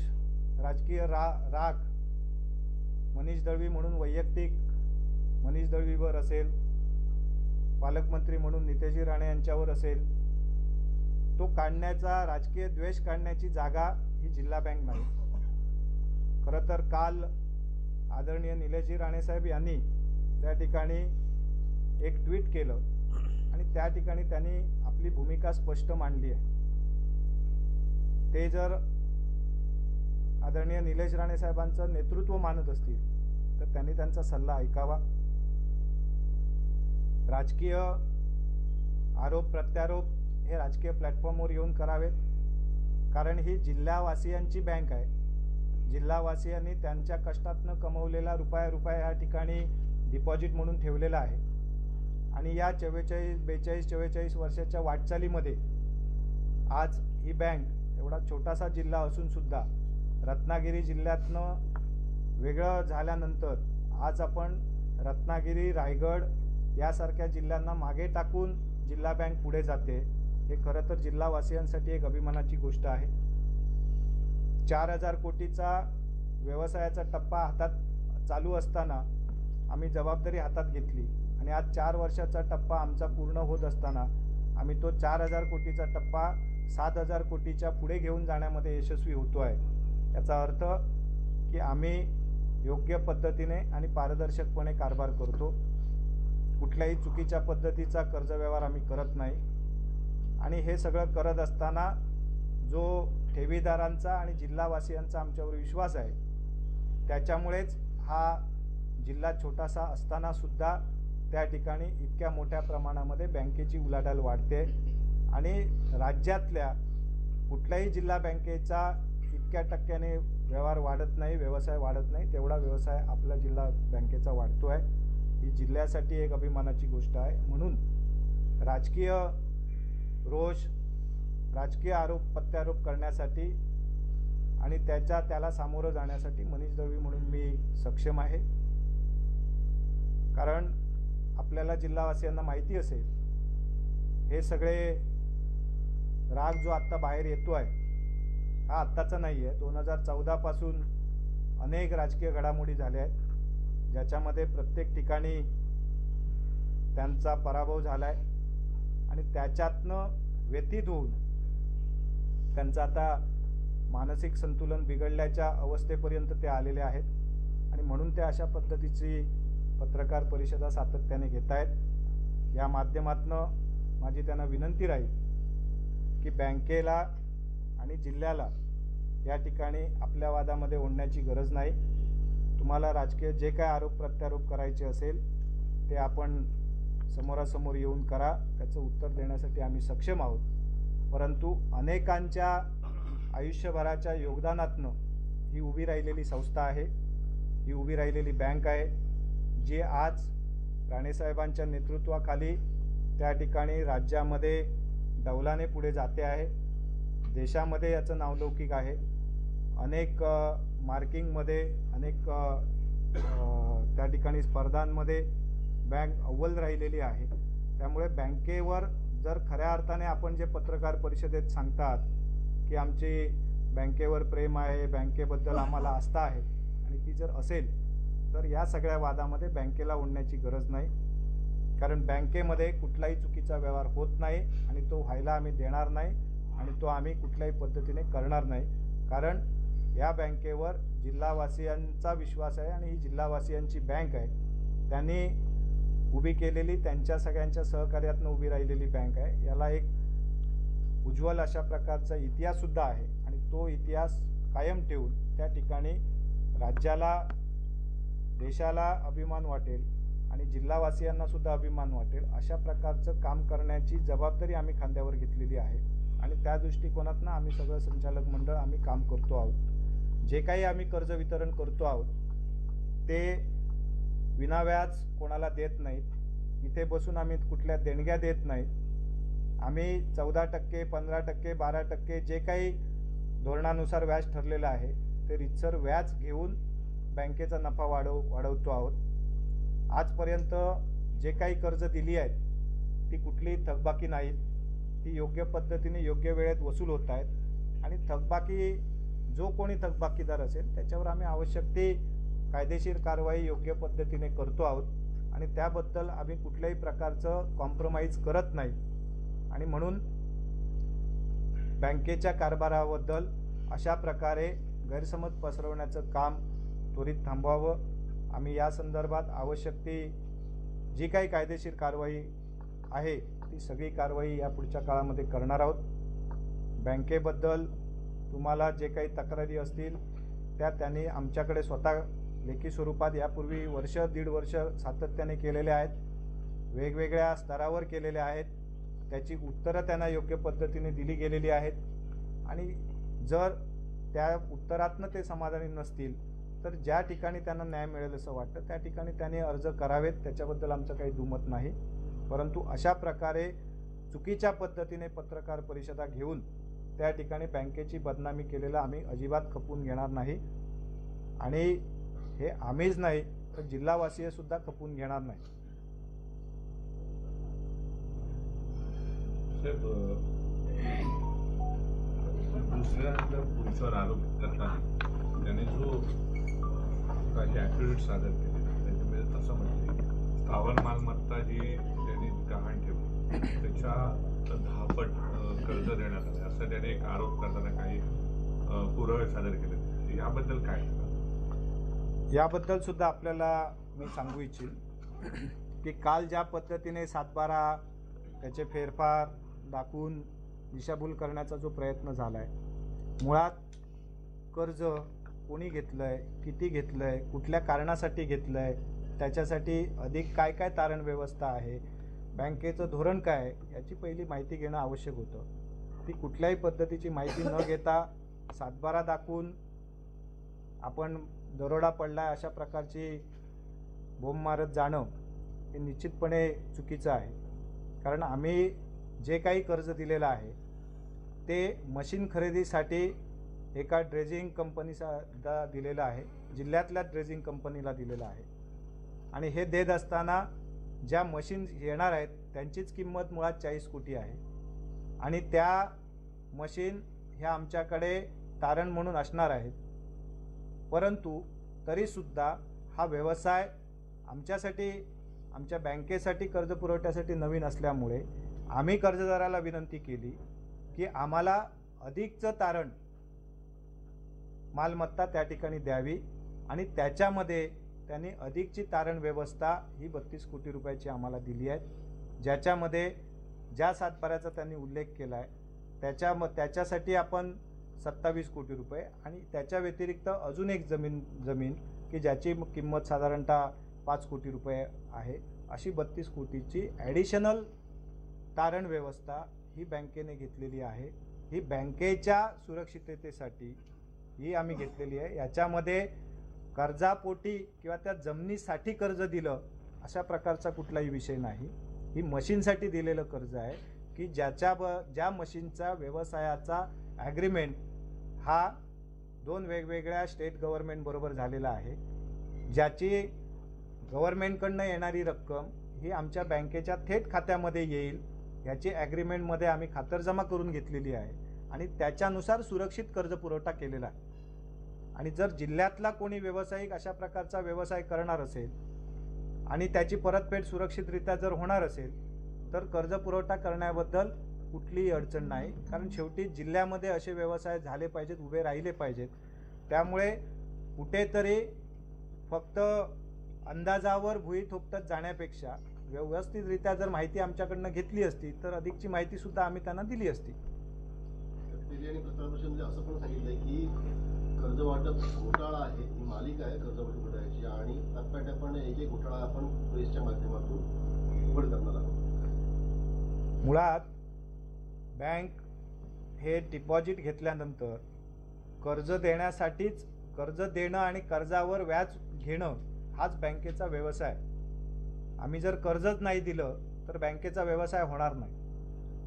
राजकीय राग मनीष दळवी म्हणून वैयक्तिक मनीष दळवीवर असेल, पालकमंत्री म्हणून नितेशजी राणे यांच्यावर असेल, तो काढण्याचा, राजकीय द्वेष काढण्याची जागा ही जिल्हा बँक नाही. खरं तर काल आदरणीय निलेशजी राणेसाहेब यांनी त्या ठिकाणी एक ट्विट केलं आणि त्या ठिकाणी त्यांनी आपली भूमिका स्पष्ट मांडली आहे. ते जर आदरणीय निलेश राणे साहेबांचं नेतृत्व मानत असतील तर त्यांनी त्यांचा सल्ला ऐकावा. राजकीय आरोप प्रत्यारोप हे राजकीय प्लॅटफॉर्मवर येऊन करावेत, कारण ही जिल्हावासियांची बँक आहे. जिल्हावासियांनी त्यांच्या कष्टातनं कमवलेला रुपया या ठिकाणी डिपॉझिट म्हणून ठेवलेला आहे. आणि या 42-43 वर्षाच्या वाटचालीमध्ये आज ही बँक एवढा छोटासा जिल्हा असून सुद्धा रत्नागिरी जिल्ह्यातनं वेगळं झाल्यानंतर आज आपण रत्नागिरी, रायगड यासारख्या जिल्ह्यांना मागे टाकून जिल्हा बँक पुढे जाते. हे खरं तर जिल्हावासियांसाठी एक अभिमानाची गोष्ट आहे. 4000 कोटीचा व्यवसायाचा टप्पा हातात चालू असताना आम्ही जबाबदारी हातात घेतली आणि आज 4 वर्षाचा टप्पा आमचा पूर्ण होत असताना आम्ही तो 4000 कोटीचा टप्पा 7000 कोटीच्या पुढे घेऊन जाण्यामध्ये यशस्वी होतो आहे. याचा अर्थ की आम्ही योग्य पद्धतीने आणि पारदर्शकपणे कारभार करतो. कुठल्याही चुकीच्या पद्धतीचा कर्ज व्यवहार आम्ही करत नाही. आणि हे सगळं करत असताना जो ठेवीदारांचा आणि जिल्हावासियांचा आमच्यावर विश्वास आहे, त्याच्यामुळेच हा जिल्हा छोटासा असताना सुद्धा त्या ठिकाणी इतक्या मोठ्या प्रमाणामध्ये बँकेची उलाढाल वाढते. आणि राज्यातल्या कुठल्याही जिल्हा बँकेचा इतक्या टक्क्याने व्यवहार वाढत नाही, व्यवसाय वाढत नाही, तेवढा व्यवसाय आपला जिल्हा बँकेचा वाढतो आहे. ही जिल्ह्यासाठी एक अभिमानाची गोष्ट आहे. म्हणून राजकीय रोष, राजकीय आरोप प्रत्यारोप करण्यासाठी आणि त्याला सामोरं जाण्यासाठी मनीष दळवी म्हणून मी सक्षम आहे. कारण आपल्याला जिल्हावासियांना माहिती असेल, हे सगळे राग जो आत्ता बाहेर येतो आहे हा आत्ताचा नाही आहे. 2014 पासून अनेक राजकीय घडामोडी झाल्या आहेत, ज्याच्यामध्ये प्रत्येक ठिकाणी त्यांचा पराभव झाला आहे आणि त्याच्यातनं व्यथित होऊन त्यांचं आता मानसिक संतुलन बिघडल्याच्या अवस्थेपर्यंत ते आलेले आहेत. आणि म्हणून ते अशा पद्धतीची पत्रकार परिषदा सातत्याने घेत आहेत. या माध्यमातनं माझी त्यांना विनंती राहील की बँकेला आणि जिल्ह्याला या ठिकाणी आपल्या वादामध्ये ओढण्याची गरज नाही. तुम्हाला राजकीय जे काय आरोप प्रत्यारोप करायचे असेल ते आपण समोरासमोर येऊन करा, त्याचं उत्तर देण्यासाठी आम्ही सक्षम आहोत। परंतु अनेकांच्या आयुष्यभराच्या योगदानातनं ही उभी राहिलेली संस्था आहे, ही उभी राहिलेली बँक आहे, जी आज राणेसाहेबांच्या नेतृत्वाखाली त्या ठिकाणी राज्यामध्ये डौलाने पुढे जाते आहे। देशामध्ये याचं नावलौकिक आहे। अनेक मार्किंगमध्ये, अनेक त्या ठिकाणी स्पर्धांमध्ये बँक अव्वल राहिलेली आहे। त्यामुळे बँकेवर जर खऱ्या अर्थाने आपण जे पत्रकार परिषदेत सांगतात की आमची बँकेवर प्रेम आहे, बँकेबद्दल आम्हाला आस्था आहे, आणि ती जर असेल तर या सगळ्या वादामध्ये बँकेला ओढण्याची गरज नाही। कारण बँकेमध्ये कुठलाही चुकीचा व्यवहार होत नाही आणि तो व्हायला आम्ही देणार नाही, आणि तो आम्ही कुठल्याही पद्धतीने करणार नाही। कारण या बँकेवर जिल्हावासियांचा विश्वास आहे आणि ही जिल्हावासियांची बँक आहे। त्यांनी उभी केलेली, त्यांच्या सगळ्यांच्या सहकार्यातून उभी राहिलेली बँक आहे। याला एक उज्ज्वल अशा प्रकारचा इतिहाससुद्धा आहे, आणि तो इतिहास कायम ठेवून त्या ठिकाणी राज्याला, देशाला अभिमान वाटेल आणि जिल्हावासियांनासुद्धा अभिमान वाटेल अशा प्रकारचं काम करण्याची जबाबदारी आम्ही खांद्यावर घेतलेली आहे। आणि त्या दृष्टिकोनातून आम्ही सगळं संचालक मंडळ आम्ही काम करतो आहोत। जे काही आम्ही कर्ज वितरण करतो आहोत ते विनाव्याज कोणाला देत नाहीत। इथे बसून आम्ही कुठल्या देणग्या देत नाहीत। आम्ही 14%, 15%, 12% जे काही धोरणानुसार व्याज ठरलेलं आहे ते रितसर व्याज घेऊन बँकेचा नफा वाढवतो आहोत। आजपर्यंत जे काही कर्ज दिली आहेत ती कुठलीही थकबाकी नाहीत, ती योग्य पद्धतीने योग्य वेळेत वसूल होत आहेत। आणि थकबाकी, जो कोणी थकबाकीदार असेल त्याच्यावर आम्ही आवश्यक ती कायदेशीर कारवाई योग्य पद्धतीने करतो आहोत, आणि त्याबद्दल आम्ही कुठल्याही प्रकारचं कॉम्प्रोमाइज करत नाही। आणि म्हणून बँकेच्या कारभाराबद्दल अशा प्रकारे गैरसमज पसरवण्याचं काम त्वरित थांबवावं। आम्ही या संदर्भात आवश्यक ती जी काही कायदेशीर कारवाई आहे ती सगळी कारवाई या पुढच्या काळामध्ये करणार आहोत। बँकेबद्दल तुम्हाला जे काही तक्रारी असतील त्या त्यांनी आमच्याकडे स्वतः लेखी स्वरूपात यापूर्वी वर्ष, दीड वर्ष सातत्याने केलेल्या आहेत, वेगवेगळ्या स्तरावर केलेल्या आहेत। त्याची उत्तरं त्यांना योग्य पद्धतीने दिली गेलेली आहेत, आणि जर त्या उत्तरातनं ते समाधानी नसतील तर ज्या ठिकाणी त्यांना न्याय मिळेल असं वाटतं त्या ठिकाणी त्यांनी अर्ज करावेत, त्याच्याबद्दल आमचं काही दुमत नाही। परंतु अशा प्रकारे चुकीच्या पद्धतीने पत्रकार परिषदा घेऊन त्या ठिकाणी बँकेची बदनामी केलेला आम्ही अजिबात खपून घेणार नाही, आणि हे आम्हीच नाही तर जिल्हावासीय सुद्धा खपून घेणार नाही। दुसऱ्या पुरुषावर आरोप करताना त्याने जो काही ॲफिडेव्हिट सादर केले त्याच्यामध्ये असं म्हटले स्थावर मालमत्ता जी त्यांनी गहाण ठेवली त्याच्या 10 पट कर्ज देण्यात आले असं त्याने एक आरोप करताना काही पुरावे सादर केले। याबद्दल काय? याबद्दल सुद्धा आपल्याला मी सांगू इच्छिन की काल ज्या पद्धतीने 7/12 त्याचे फेरफार दाखवून दिशाभूल करण्याचा जो प्रयत्न झाला आहे, मुळात कर्ज कोणी घेतलं आहे, किती घेतलं आहे, कुठल्या कारणासाठी घेतलं आहे, त्याच्यासाठी अधिक काय काय तारण व्यवस्था आहे, बँकेचं धोरण काय आहे, याची पहिली माहिती घेणं आवश्यक होतं। ती कुठल्याही पद्धतीची माहिती न घेता 7/12 दाखवून आपण दरोडा पडला अशा प्रकारची बोंब मारत जाणं हे निश्चितपणे चुकीचं आहे। कारण आम्ही जे काही कर्ज दिलेलं आहे ते मशीन खरेदीसाठी एका ड्रेजिंग कंपनीला दिलेलं आहे, जिल्ह्यातल्या ड्रेजिंग कंपनीला दिलेलं आहे, आणि हे देत असताना ज्या मशीन येणार आहेत त्यांचीच किंमत मुळात 40 कोटी आहे, आणि त्या मशीन ह्या आमच्याकडे तारण म्हणून असणार आहेत। परंतु तरीसुद्धा हा व्यवसाय आमच्यासाठी, आमच्या बँकेसाठी कर्ज पुरवठ्यासाठी नवीन असल्यामुळे आम्ही कर्जदाराला विनंती केली की आम्हाला अधिकचं तारण मालमत्ता त्या ठिकाणी द्यावी, आणि त्याच्यामध्ये त्यांनी अधिकची तारण व्यवस्था ही 32 कोटी रुपयाची आम्हाला दिली आहे, ज्याच्यामध्ये ज्या 7/12चा त्यांनी उल्लेख केला आहे त्याच्यासाठी आपण 27 कोटी रुपये, आणि त्याच्या व्यतिरिक्त अजून एक जमीन की ज्याची किंमत साधारणतः 5 कोटी रुपये आहे. अशी 32 कोटीची ॲडिशनल तारण व्यवस्था ही बँकेने घेतलेली आहे. ही बँकेच्या सुरक्षिततेसाठी ही आम्ही घेतलेली आहे. याच्यामध्ये कर्जापोटी किंवा त्या जमिनीसाठी कर्ज दिलं अशा प्रकारचा कुठलाही विषय नाही. ही मशीनसाठी दिलेलं कर्ज आहे की ज्या मशीनचा व्यवसायाचा ॲग्रीमेंट हा 2 वेगवेगळ्या स्टेट गव्हर्नमेंटबरोबर झालेला आहे. ज्याची गव्हर्नमेंटकडनं येणारी रक्कम ही आमच्या बँकेच्या थेट खात्यामध्ये येईल याची ॲग्रीमेंटमध्ये आम्ही खातरजमा करून घेतलेली आहे आणि त्याच्यानुसार सुरक्षित कर्ज पुरवठा केलेला आहे. आणि जर जिल्ह्यातला कोणी व्यावसायिक अशा प्रकारचा व्यवसाय करणार असेल आणि त्याची परतफेड सुरक्षितरित्या जर होणार असेल तर कर्ज पुरवठा करण्याबद्दल कुठलीही अडचण नाही. कारण शेवटी जिल्ह्यामध्ये असे व्यवसाय झाले पाहिजेत, उभे राहिले पाहिजेत. त्यामुळे कुठेतरी फक्त अंदाजावर भुई थोपटत जाण्यापेक्षा व्यवस्थितरित्या जर माहिती आमच्याकडनं घेतली असती तर अधिकची माहितीसुद्धा आम्ही त्यांना दिली असती. आणि प्रशासनाने असं पण सांगितलंय की कर्ज वाटप घोटाळा आहे, ही मालिका आहे कर्ज वाटप घोटाळ्याची आणि टप्प्याटप्प्याने एक घोटाळा आपण प्रेसच्या माध्यमातून उघड करणार आहोत. मुळात बँक हे डिपॉझिट घेतल्यानंतर कर्ज देण्यासाठीच कर्ज देणं आणि कर्जावर व्याज घेणं हाच बँकेचा व्यवसाय. आम्ही जर कर्जच नाही दिलं तर बँकेचा व्यवसाय होणार नाही.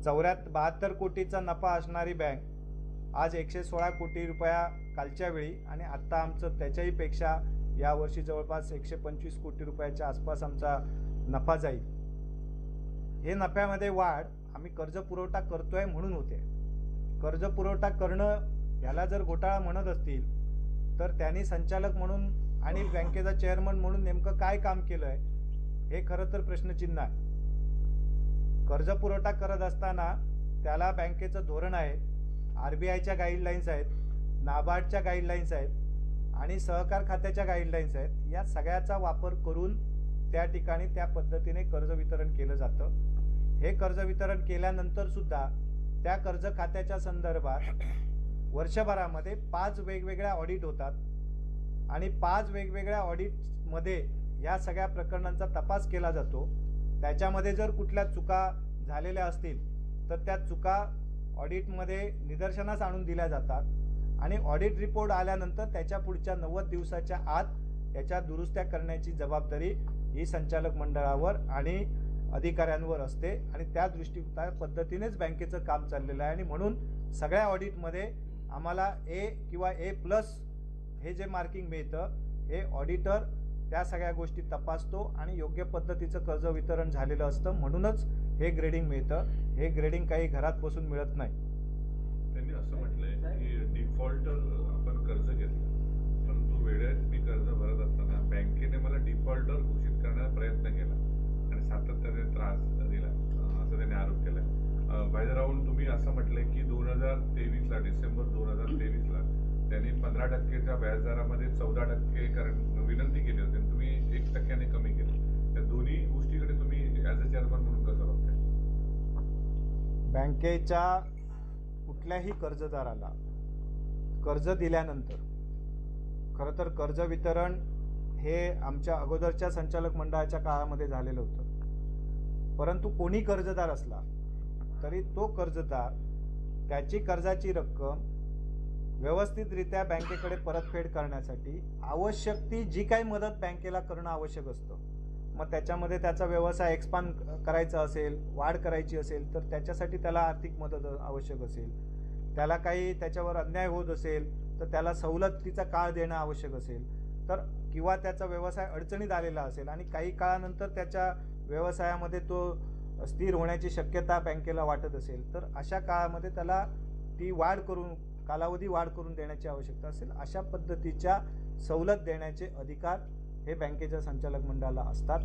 72 कोटीचा नफा असणारी बँक आज 116 कोटी रुपया कालच्या वेळी आणि आत्ता आमचं त्याच्याही पेक्षा यावर्षी जवळपास 125 कोटी रुपयाच्या आसपास आमचा नफा जाईल. हे नफ्यामध्ये वाढ आम्ही कर्ज पुरवठा करतोय म्हणून होते. कर्ज पुरवठा करणं याला जर घोटाळा म्हणत असतील तर त्यांनी संचालक म्हणून आणि बँकेचा चेअरमन म्हणून नेमकं काय काम केलंय हे खरं तर प्रश्नचिन्ह आहे. कर्ज पुरवठा करत असताना त्याला बँकेचं धोरण आहे, RBIच्या गाईडलाईन्स आहेत, नाबार्डच्या गाईडलाईन्स आहेत आणि सहकार खात्याच्या गाईडलाईन्स आहेत. या सगळ्याचा वापर करून त्या ठिकाणी त्या पद्धतीने कर्ज वितरण केलं जातं. हे कर्ज वितरण केल्यानंतर सुद्धा त्या कर्ज खात्याच्या संदर्भात वर्षभरामध्ये 5 वेगवेगळ्या ऑडिट होतात आणि 5 वेगवेगळ्या ऑडिटमध्ये या सगळ्या प्रकरणांचा तपास केला जातो. त्याच्यामध्ये जर कुठल्या चुका झालेल्या असतील तर त्या चुका ऑडिटमध्ये निदर्शनास आणून दिल्या जातात आणि ऑडिट रिपोर्ट आल्यानंतर त्याच्या पुढच्या 90 दिवसाच्या आत याच्या दुरुस्त्या करण्याची जबाबदारी ही संचालक मंडळावर आणि अधिकाऱ्यांवर असते आणि त्या पद्धतीनेच बँकेचं काम चाललेलं आहे. आणि म्हणून सगळ्या ऑडिटमध्ये आम्हाला A किंवा A+ हे जे मार्किंग मिळतं हे ऑडिटर त्या सगळ्या गोष्टी तपासतो आणि योग्य पद्धतीचं कर्ज वितरण झालेलं असतं म्हणूनच हे ग्रेडिंग मिळतं. हे ग्रेडिंग काही घरात बसून मिळत नाही. त्यांनी असं म्हटलंय की डिफॉल्टर आपण कर्ज घेतलं परंतु वेळेत मी कर्ज भरत असताना बँकेने मला डिफॉल्टर घोषित करण्याचा प्रयत्न केला आणि सातत्याने त्रास दिला असं त्यांनी आरोप केलाय. बाहेर तुम्ही असं म्हटलंय की 2023ला डिसेंबर 2023ला त्यांनी 15% व्याजदरामध्ये 14% विनंती केली होती आणि तुम्ही 1% कमी केलं. त्या दोन्ही गोष्टीकडे तुम्ही ॲज अ चेअरमन म्हणून कसं बघताय? बँकेच्या कुठल्याही कर्जदाराला कर्ज दिल्यानंतर खरं तर कर्ज वितरण हे आमच्या अगोदरच्या संचालक मंडळाच्या काळामध्ये झालेलं होतं. परंतु कोणी कर्जदार असला तरी तो कर्जदार त्याची कर्जाची रक्कम व्यवस्थितरित्या बँकेकडे परतफेड करण्यासाठी आवश्यक ती जी काही मदत बँकेला करणं आवश्यक असतं. मग त्याच्यामध्ये त्याचा व्यवसाय एक्सपांड करायचा असेल, वाढ करायची असेल तर त्याच्यासाठी त्याला आर्थिक मदत आवश्यक असेल, त्याला काही त्याच्यावर अन्याय होत असेल तर त्याला सवलतीचा काळ देणं आवश्यक असेल तर किंवा त्याचा व्यवसाय अडचणीत आलेला असेल आणि काही काळानंतर त्याच्या व्यवसायामध्ये तो स्थिर होण्याची शक्यता बँकेला वाटत असेल तर अशा काळामध्ये त्याला ती कालावधी वाढ करून देण्याची आवश्यकता असेल. अशा पद्धतीच्या सवलत देण्याचे अधिकार हे बँकेच्या संचालक मंडळाला असतात.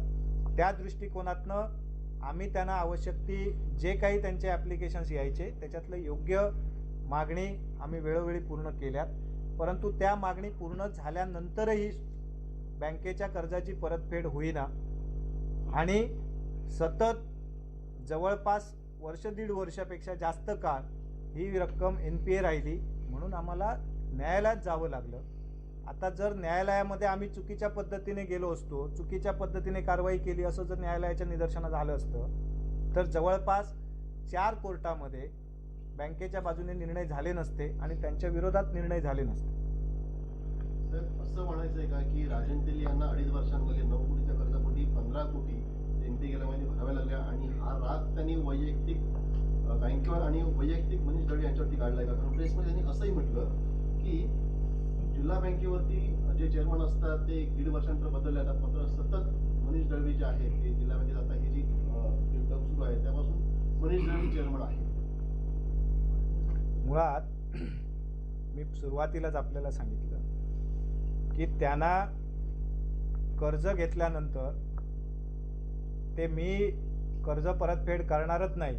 त्या दृष्टिकोनातनं आम्ही त्यांना आवश्यक ती जे काही त्यांचे ॲप्लिकेशन्स यायचे त्याच्यातलं योग्य मागणी आम्ही वेळोवेळी पूर्ण केल्यात. परंतु त्या मागणी पूर्ण झाल्यानंतरही बँकेच्या कर्जाची परतफेड होईना आणि सतत जवळपास वर्ष दीड वर्षापेक्षा जास्त काळ ही रक्कम NPA राहिली म्हणून आम्हाला न्यायालयात जावं लागलं. आता जर न्यायालयामध्ये आम्ही चुकीच्या पद्धतीने गेलो असतो, चुकीच्या पद्धतीने कारवाई केली असं जर न्यायालयाच्या निदर्शनास आलं असतं तर जवळपास 4 कोर्टामध्ये बँकेच्या बाजूने निर्णय झाले नसते आणि त्यांच्या विरोधात निर्णय झाले नसते. सर, असं म्हणायचं आहे का की राजन तेली यांना 2.5 वर्षांमध्ये 9 कोटीच्या कर्जापोटी 15 कोटी त्यांनी गेल्या महिने भराव्या लागल्या आणि हा राग त्यांनी वैयक्तिक बँकेवर आणि वैयक्तिक मनीष दळवी यांच्यावरती काढलाय का? कारण प्रेसमध्ये त्यांनी असंही म्हटलं की जिल्हा बँकेवरती जे चेअरमन असतात ते 1.5 वर्षानंतर बदलले जातात, मात्र सतत मनीष दळवी जे आहेत ते जिल्हा बँकेत आता ही जी टर्म सुरू आहे त्यापासून मनीष दळवी चेअरमन आहे. मुळात मी सुरुवातीलाच आपल्याला सांगितलं की त्यांना कर्ज घेतल्यानंतर ते मी कर्ज परतफेड करणारच नाही,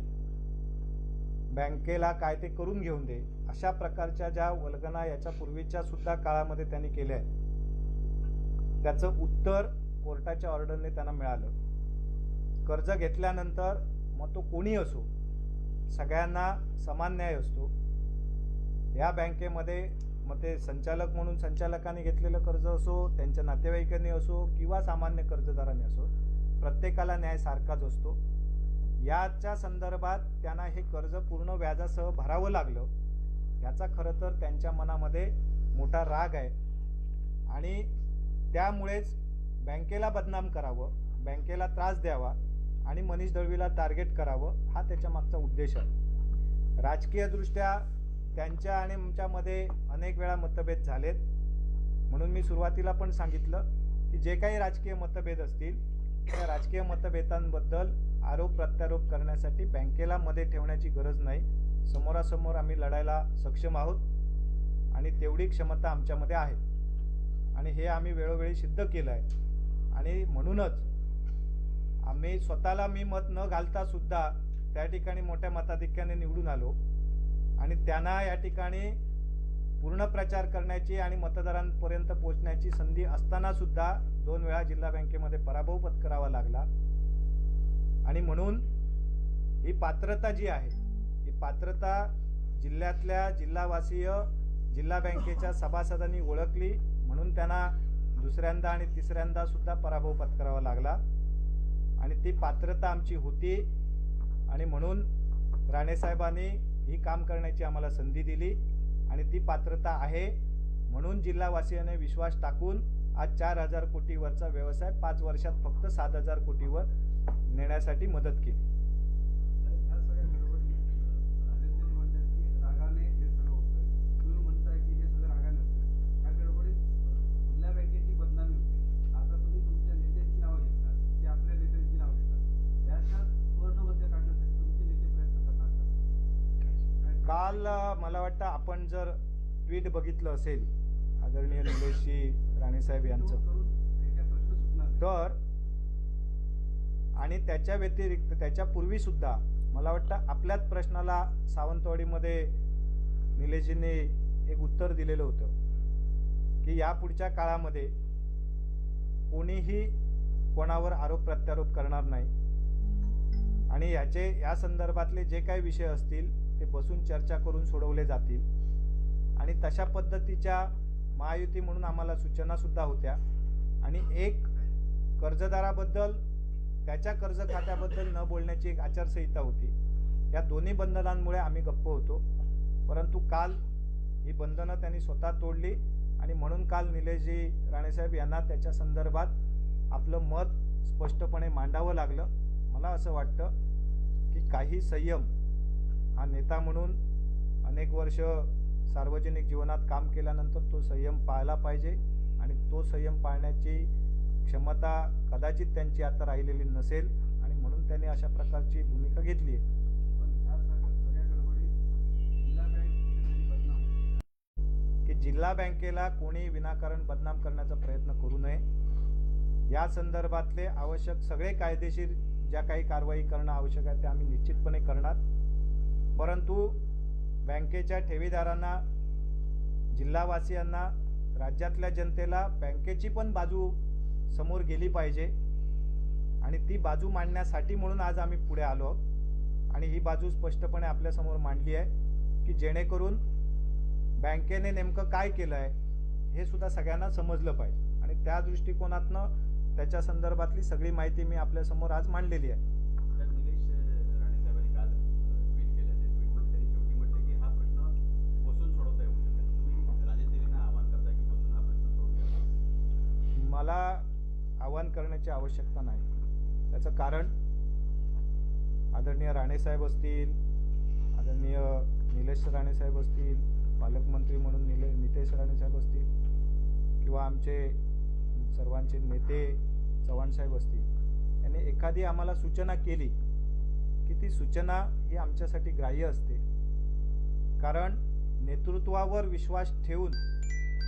बँकेला काय ते करून घेऊन दे, अशा प्रकारच्या ज्या वल्गना याच्या पूर्वीच्या सुद्धा काळामध्ये त्यांनी केल्या आहेत त्याचं उत्तर कोर्टाच्या ऑर्डरने त्यांना मिळालं. कर्ज घेतल्यानंतर मग तो कोणी असो सगळ्यांना समान न्याय असतो. या बँकेमध्ये मग ते संचालक म्हणून संचालकांनी घेतलेलं कर्ज असो, त्यांच्या नातेवाईकांनी असो किंवा सामान्य कर्जदारांनी असो, प्रत्येकाला न्याय सारखाच असतो. याच्या संदर्भात त्यांना हे कर्ज पूर्ण व्याजासह भरावं लागलं याचा खरं तर त्यांच्या मनामध्ये मोठा राग आहे आणि त्यामुळेच बँकेला बदनाम करावं, बँकेला त्रास द्यावा आणि मनीष दळवीला टार्गेट करावं हा त्याच्या मागचा उद्देश आहे. राजकीयदृष्ट्या त्यांच्या आणि आमच्यामध्ये अनेक वेळा मतभेद झालेत, म्हणून मी सुरुवातीला पण सांगितलं की जे काही राजकीय मतभेद असतील त्या राजकीय मतभेदांबद्दल आरोप प्रत्यारोप करण्यासाठी बँकेला मध्ये ठेवण्याची गरज नाही. समोरासमोर आम्ही लढायला सक्षम आहोत आणि तेवढी क्षमता आमच्यामध्ये आहे आणि हे आम्ही वेळोवेळी सिद्ध केलं आहे. आणि म्हणूनच आम्ही स्वतःला मी मत न घालता सुद्धा त्या ठिकाणी मोठ्या मताधिक्याने निवडून आलो आणि त्यांना या ठिकाणी पूर्ण प्रचार करण्याची आणि मतदारांपर्यंत पोहोचण्याची संधी असताना सुद्धा 2 वेळा जिल्हा बँकेमध्ये पराभव पत्करावा लागला. आणि म्हणून ही पात्रता जी आहे ही पात्रता जिल्ह्यातल्या जिल्हावासीय जिल्हा बँकेच्या सभासदांनी ओळखली, म्हणून त्यांना दुसऱ्यांदा आणि तिसऱ्यांदा सुद्धा पराभव पत्करावा लागला आणि ती पात्रता आमची होती आणि म्हणून राणेसाहेबांनी ही काम करण्याची आम्हाला संधी दिली आणि ती पात्रता आहे. म्हणून जिल्हावासियांनी विश्वास टाकून आज 4,000 कोटीवरचा व्यवसाय 5 वर्षात फक्त 7,000 कोटीवर नेण्यासाठी मदत केली. ह्या सगळ्या गडबडी राजन तेली म्हणतात की रागाने हे सगळं होतंय, तुम्ही म्हणताय की हे सगळं रागाने होतंय. ह्या गडबडीत जिल्हा बँकेची बदनामी होते. आता तुम्ही तुमच्या नेत्यांची नावं घेतात की आपल्या नेत्यांची नावं घेतात, याच्यात सुवर्णमध्य काढण्यासाठी तुमचे नेते प्रयत्न करणार का? काल मला वाटतं आपण जर ट्विट बघितलं असेल आदरणीय निलेशजी राणेसाहेब यांचं करून हे काय प्रश्न सुटणार नाही. तर आणि त्याच्या व्यतिरिक्त त्याच्यापूर्वी सुद्धा मला वाटतं आपल्याच प्रश्नाला सावंतवाडीमध्ये निलेशजींनी एक उत्तर दिलेलं होतं की यापुढच्या काळामध्ये कोणीही कोणावर आरोप प्रत्यारोप करणार नाही आणि या संदर्भातले जे काही विषय असतील ते बसून चर्चा करून सोडवले जातील. आणि तशा पद्धतीच्या महायुती म्हणून आम्हाला सूचनासुद्धा होत्या आणि एक कर्जदाराबद्दल त्याच्या कर्ज खात्याबद्दल न बोलण्याची एक आचारसंहिता होती. या दोन्ही बंधनांमुळे आम्ही गप्प होतो, परंतु काल ही बंधनं त्यांनी स्वतः तोडली आणि म्हणून काल निलेशजी राणेसाहेब यांना त्याच्या संदर्भात आपलं मत स्पष्टपणे मांडावं लागलं. मला असं वाटतं की काही संयम हा नेता म्हणून अनेक वर्ष सार्वजनिक जीवनात काम केल्यानंतर तो संयम पाळला पाहिजे आणि तो संयम पाळण्याची क्षमता कदाचित त्यांची आता राहिलेली नसेल आणि म्हणून त्यांनी अशा प्रकारची भूमिका घेतली आहे. पण ह्या सगळ्या गडबडीत जिल्हा बँक कुठेतरी बदनाम की जिल्हा बँकेला कोणी विनाकारण बदनाम करण्याचा प्रयत्न करू नये. या संदर्भातले आवश्यक सगळे कायदेशीर ज्या काही कारवाई करणं आवश्यक आहे ते आम्ही निश्चितपणे करणार. परंतु बँकेच्या ठेवीदारांना, जिल्हावासियांना, राज्यातल्या जनतेला बँकेची पण बाजू समोर गेली पाहिजे आणि ती बाजू मांडण्यासाठी म्हणून आज आम्ही पुढे आलो आणि ही बाजू स्पष्टपणे आपल्यासमोर मांडली आहे की जेणेकरून बँकेने नेमकं काय केलं आहे हे सुद्धा सगळ्यांना समजलं पाहिजे आणि त्या दृष्टिकोनातनं त्याच्या संदर्भातली सगळी माहिती मी आपल्यासमोर आज मांडलेली आहे. तर निलेश राणे साहेबांनी काल ट्विट केलं. त्या ट्विटमध्ये त्यांनी शेवटी म्हटलं की हा प्रश्न बसून सोडवता येऊ शकेल. तुम्ही राजन आवाहन करता की बसून हा प्रश्न सोडवूया? मला आवाहन करण्याची आवश्यकता नाही. त्याचं कारण आदरणीय राणेसाहेब असतील, आदरणीय निलेश राणेसाहेब असतील, पालकमंत्री म्हणून नितेश राणेसाहेब असतील किंवा आमचे सर्वांचे नेते चव्हाणसाहेब असतील, यांनी एखादी आम्हाला सूचना केली की ती सूचना ही आमच्यासाठी ग्राह्य असते. कारण नेतृत्वावर विश्वास ठेवून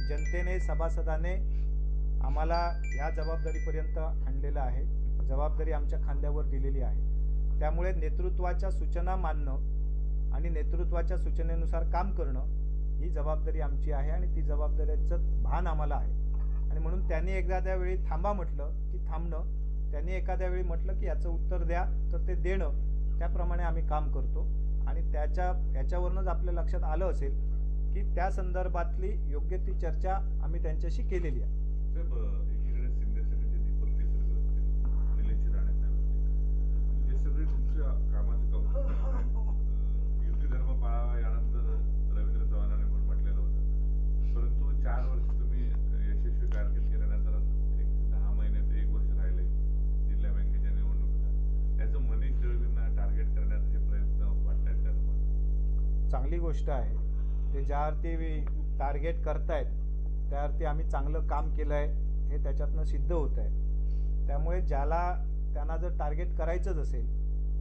जनतेने, सभासदाने आम्हाला ह्या जबाबदारीपर्यंत आणलेलं आहे. जबाबदारी आमच्या खांद्यावर दिलेली आहे. त्यामुळे नेतृत्वाच्या सूचना मानणं आणि नेतृत्वाच्या सूचनेनुसार काम करणं ही जबाबदारी आमची आहे आणि ती जबाबदारीचं भान आम्हाला आहे. आणि म्हणून त्यांनी एखाद्या वेळी थांबा म्हटलं की थांबणं, त्यांनी एखाद्या वेळी म्हटलं की याचं उत्तर द्या तर ते देणं, त्याप्रमाणे आम्ही काम करतो. आणि याच्यावरूनच आपल्या लक्षात आलं असेल की त्या संदर्भातली योग्य ती चर्चा आम्ही त्यांच्याशी केलेली आहे. साहेब, एकीकडे शिंदे सेनेचे दीपक केसरकर असतील, निलेश राणे साहेब असतील, हे सगळे तुमच्या कामाचं कौतुक करतात. युती धर्म पाळावा यानंतर रवींद्र चव्हाणांनी पण म्हटलेलं होतं. परंतु 4 वर्ष तुम्ही यशस्वी कारकीर्द केल्यानंतर एक 10 महिने ते 1 वर्ष राहिले जिल्हा बँकेच्या निवडणुकीला. याचं मनीष दळवींना टार्गेट करण्याचे प्रयत्न वाटतात का तुम्हाला? चांगली गोष्ट आहे. ते ज्या अर्थी टार्गेट करतायत त्या अर्थी आम्ही चांगलं काम केलं आहे हे त्याच्यातनं सिद्ध होत आहे. त्यामुळे त्यांना जर टार्गेट करायचंच असेल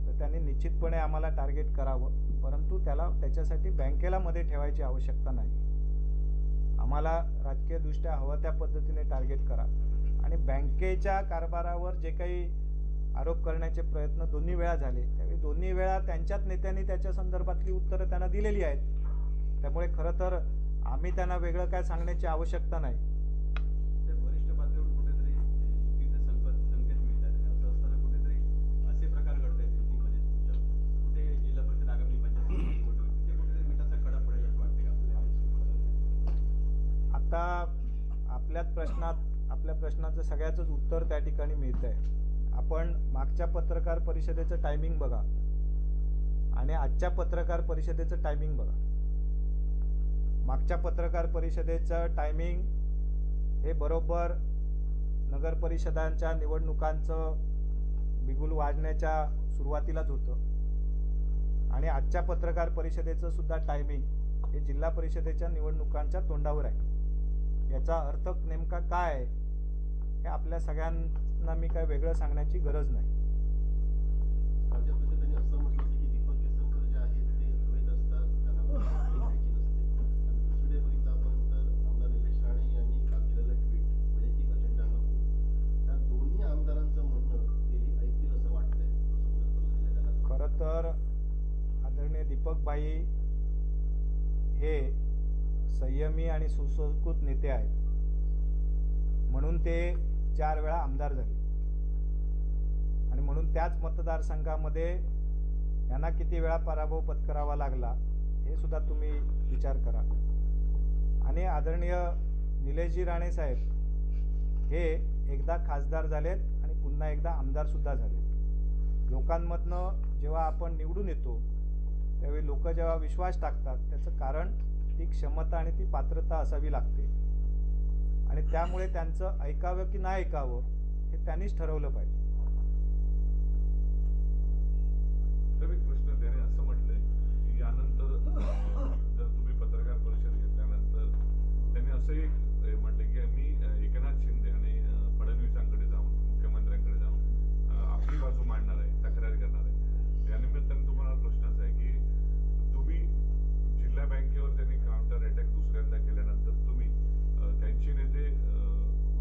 तर त्यांनी निश्चितपणे आम्हाला टार्गेट करावं. परंतु त्याच्यासाठी बँकेला मध्ये ठेवायची आवश्यकता नाही. आम्हाला राजकीयदृष्ट्या हवं त्या पद्धतीने टार्गेट करा. आणि बँकेच्या कारभारावर जे काही आरोप करण्याचे प्रयत्न दोन्ही वेळा झाले, त्यावेळी दोन्ही वेळा त्यांच्याच नेत्यांनी त्याच्या संदर्भातली उत्तरं त्यांना दिलेली आहेत. त्यामुळे खरं तर आम्ही त्यांना वेगळं काय सांगण्याची आवश्यकता नाही. ते वरिष्ठ पातळीवर कुठेतरी युतीचे संकेत मिळतात आणि असं असताना कुठेतरी असे प्रकार घडत आहेत युतीमध्ये. कुठे जिल्हा परिषद आगामी पंचायत तिथे कुठेतरी मिठाचा खडा पडेल असं वाटते का आपल्याला? आता आपल्या प्रश्नाचं सगळ्याचंच उत्तर त्या ठिकाणी मिळतं आहे. आपण मागच्या पत्रकार परिषदेचं टायमिंग बघा आणि आजच्या पत्रकार परिषदेचं टायमिंग बघा. मागच्या पत्रकार परिषदेचं टायमिंग हे बरोबर नगर परिषदांच्या निवडणुकांचं बिगुल वाजण्याच्या सुरुवातीलाच होतं आणि आजच्या पत्रकार परिषदेचं सुद्धा टायमिंग हे जिल्हा परिषदेच्या निवडणुकांच्या तोंडावर आहे. याचा अर्थ नेमका काय आहे हे आपल्या सगळ्यांना मी काय वेगळं सांगण्याची गरज नाही. राज्य परिषदेने असं म्हटलं होतं की दीपक केसरकर जे आहेत ते अवैध असतात, त्यांना माहिती नसते. आणि दुसरीकडे बघितलं आपण तर आमदार निलेश राणे यांनी काल केलेलं ट्विट वैयक्तिक अजेंडा नको, त्या दोन्ही आमदारांचं म्हणणं तेही ऐकतील असं वाटतंय. जसं पुढे सल्ला दिला गेला. खरं तर आदरणीय दीपकबाई हे संयमी आणि सुसंस्कृत नेते आहेत. म्हणून ते 4 वेळा आमदार झाले आणि म्हणून त्याच मतदारसंघामध्ये यांना किती वेळा पराभव पत्करावा लागला हे सुद्धा तुम्ही विचार करा. आणि आदरणीय निलेशजी राणे साहेब हे एकदा खासदार झालेत आणि पुन्हा एकदा आमदारसुद्धा झाले. लोकांमधनं जेव्हा आपण निवडून येतो त्यावेळी लोक जेव्हा विश्वास टाकतात त्याचं कारण ती क्षमता आणि ती पात्रता असावी लागते. आणि त्यामुळे त्यांचं ऐकावं की नाही ऐकावं हे त्यांनीच ठरवलं पाहिजे. एक प्रश्न त्याने असं म्हटलंय की यानंतर जर तुम्ही पत्रकार परिषद घेतल्यानंतर त्यांनी असंही म्हटलं की मी एकनाथ शिंदे आणि फडणवीसांकडे जाऊन, मुख्यमंत्र्यांकडे जाऊन आपली बाजू मांडणार आहे, तक्रार करणार आहे. यानिमित्ताने तुम्हाला प्रश्न असा आहे की तुम्ही जिल्हा बँकेवर त्यांनी काउंटर अटॅक दुसऱ्यांदा केल्यानंतर तुम्ही त्यांचे नेते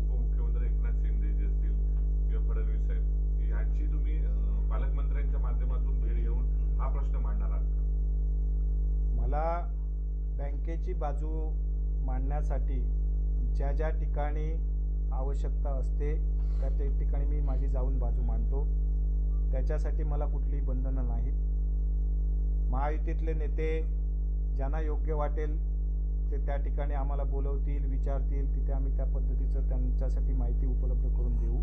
उपमुख्यमंत्री एकनाथ शिंदे जे असतील किंवा फडणवीस साहेब यांची तुम्ही पालकमंत्र्यांच्या माध्यमातून भेट घेऊन हा प्रश्न मांडणार आहात? मला बँकेची बाजू मांडण्यासाठी ज्या ज्या ठिकाणी आवश्यकता असते त्या ठिकाणी मी माझी जाऊन बाजू मांडतो. त्याच्यासाठी मला कुठलीही बंधनं नाहीत. महायुतीतले नेते ज्यांना योग्य वाटेल ते त्या ठिकाणी आम्हाला बोलवतील, विचारतील, तिथे आम्ही त्या पद्धतीचं त्यांच्यासाठी माहिती उपलब्ध करून देऊ.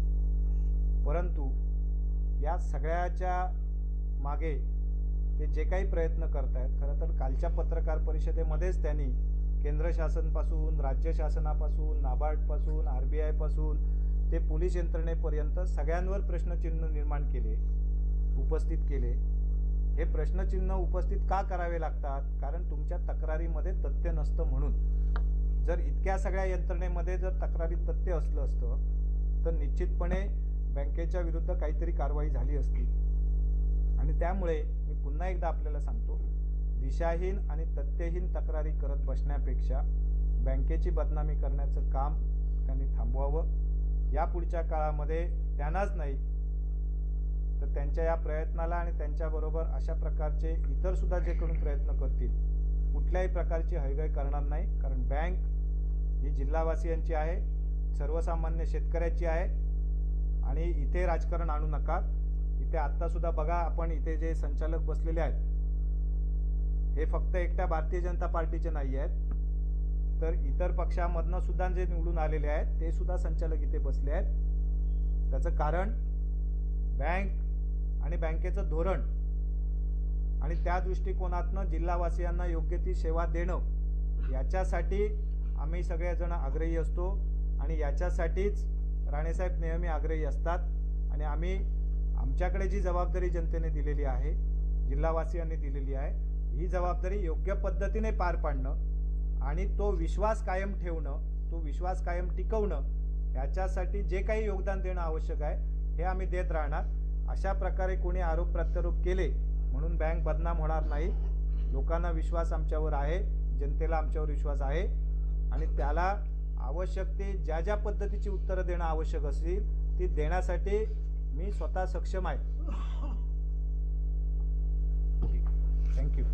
परंतु या सगळ्याच्या मागे ते जे काही प्रयत्न करतायत, खरं तर कालच्या पत्रकार परिषदेमध्येच त्यांनी केंद्र शासनापासून, राज्य शासनापासून, नाबार्डपासून, RBI पासून ते पोलीस यंत्रणेपर्यंत सगळ्यांवर प्रश्नचिन्ह निर्माण केले, उपस्थित केले. हे प्रश्नचिन्ह उपस्थित का करावे लागतात? कारण तुमच्या तक्रारीमध्ये तथ्य नसतं म्हणून. जर इतक्या सगळ्या यंत्रणेमध्ये जर तक्रारीत तथ्य असलं असतं तर निश्चितपणे बँकेच्या विरुद्ध काहीतरी कारवाई झाली असती. आणि त्यामुळे मी पुन्हा एकदा आपल्याला सांगतो, दिशाहीन आणि तथ्यहीन तक्रारी करत बसण्यापेक्षा बँकेची बदनामी करण्याचं काम त्यांनी थांबवावं. या पुढच्या काळामध्ये त्यांनाच नाही तर त्यांच्या या प्रयत्नाला आणि त्यांच्याबरोबर अशा प्रकारचे इतरसुद्धा जे कोणी प्रयत्न करतील कुठल्याही प्रकारची हयगय करणार नाही. कारण बँक ही जिल्हावासियांची आहे, सर्वसामान्य शेतकऱ्याची आहे. आणि इथे राजकारण आणू नका. इथे आत्तासुद्धा बघा, आपण इथे जे संचालक बसलेले आहेत हे फक्त एकट्या भारतीय जनता पार्टीचे नाही आहेत, तर इतर पक्षामधनं सुद्धा जे निवडून आलेले आहेत ते सुद्धा संचालक इथे बसले आहेत. त्याचं कारण बँक आणि बँकेचं धोरण आणि त्या दृष्टिकोनातनं जिल्हावासियांना योग्य ती सेवा देणं याच्यासाठी आम्ही सगळेजण आग्रही असतो. आणि याच्यासाठीच राणेसाहेब नेहमी आग्रही असतात. आणि आम्ही आमच्याकडे जी जबाबदारी जनतेने दिलेली आहे, जिल्हावासियांनी दिलेली आहे, ही जबाबदारी योग्य पद्धतीने पार पाडणं आणि तो विश्वास कायम ठेवणं, तो विश्वास कायम टिकवणं याच्यासाठी जे काही योगदान देणं आवश्यक आहे हे आम्ही देत राहणार. अशा प्रकारे कोणी आरोप प्रत्यारोप केले म्हणून बँक बदनाम होणार नाही. लोकांना विश्वास आमच्यावर आहे, जनतेला आमच्यावर विश्वास आहे आणि त्याला आवश्यक ते ज्या ज्या पद्धतीची उत्तरं देणं आवश्यक असेल ती देण्यासाठी मी स्वतः सक्षम आहे. थँक्यू.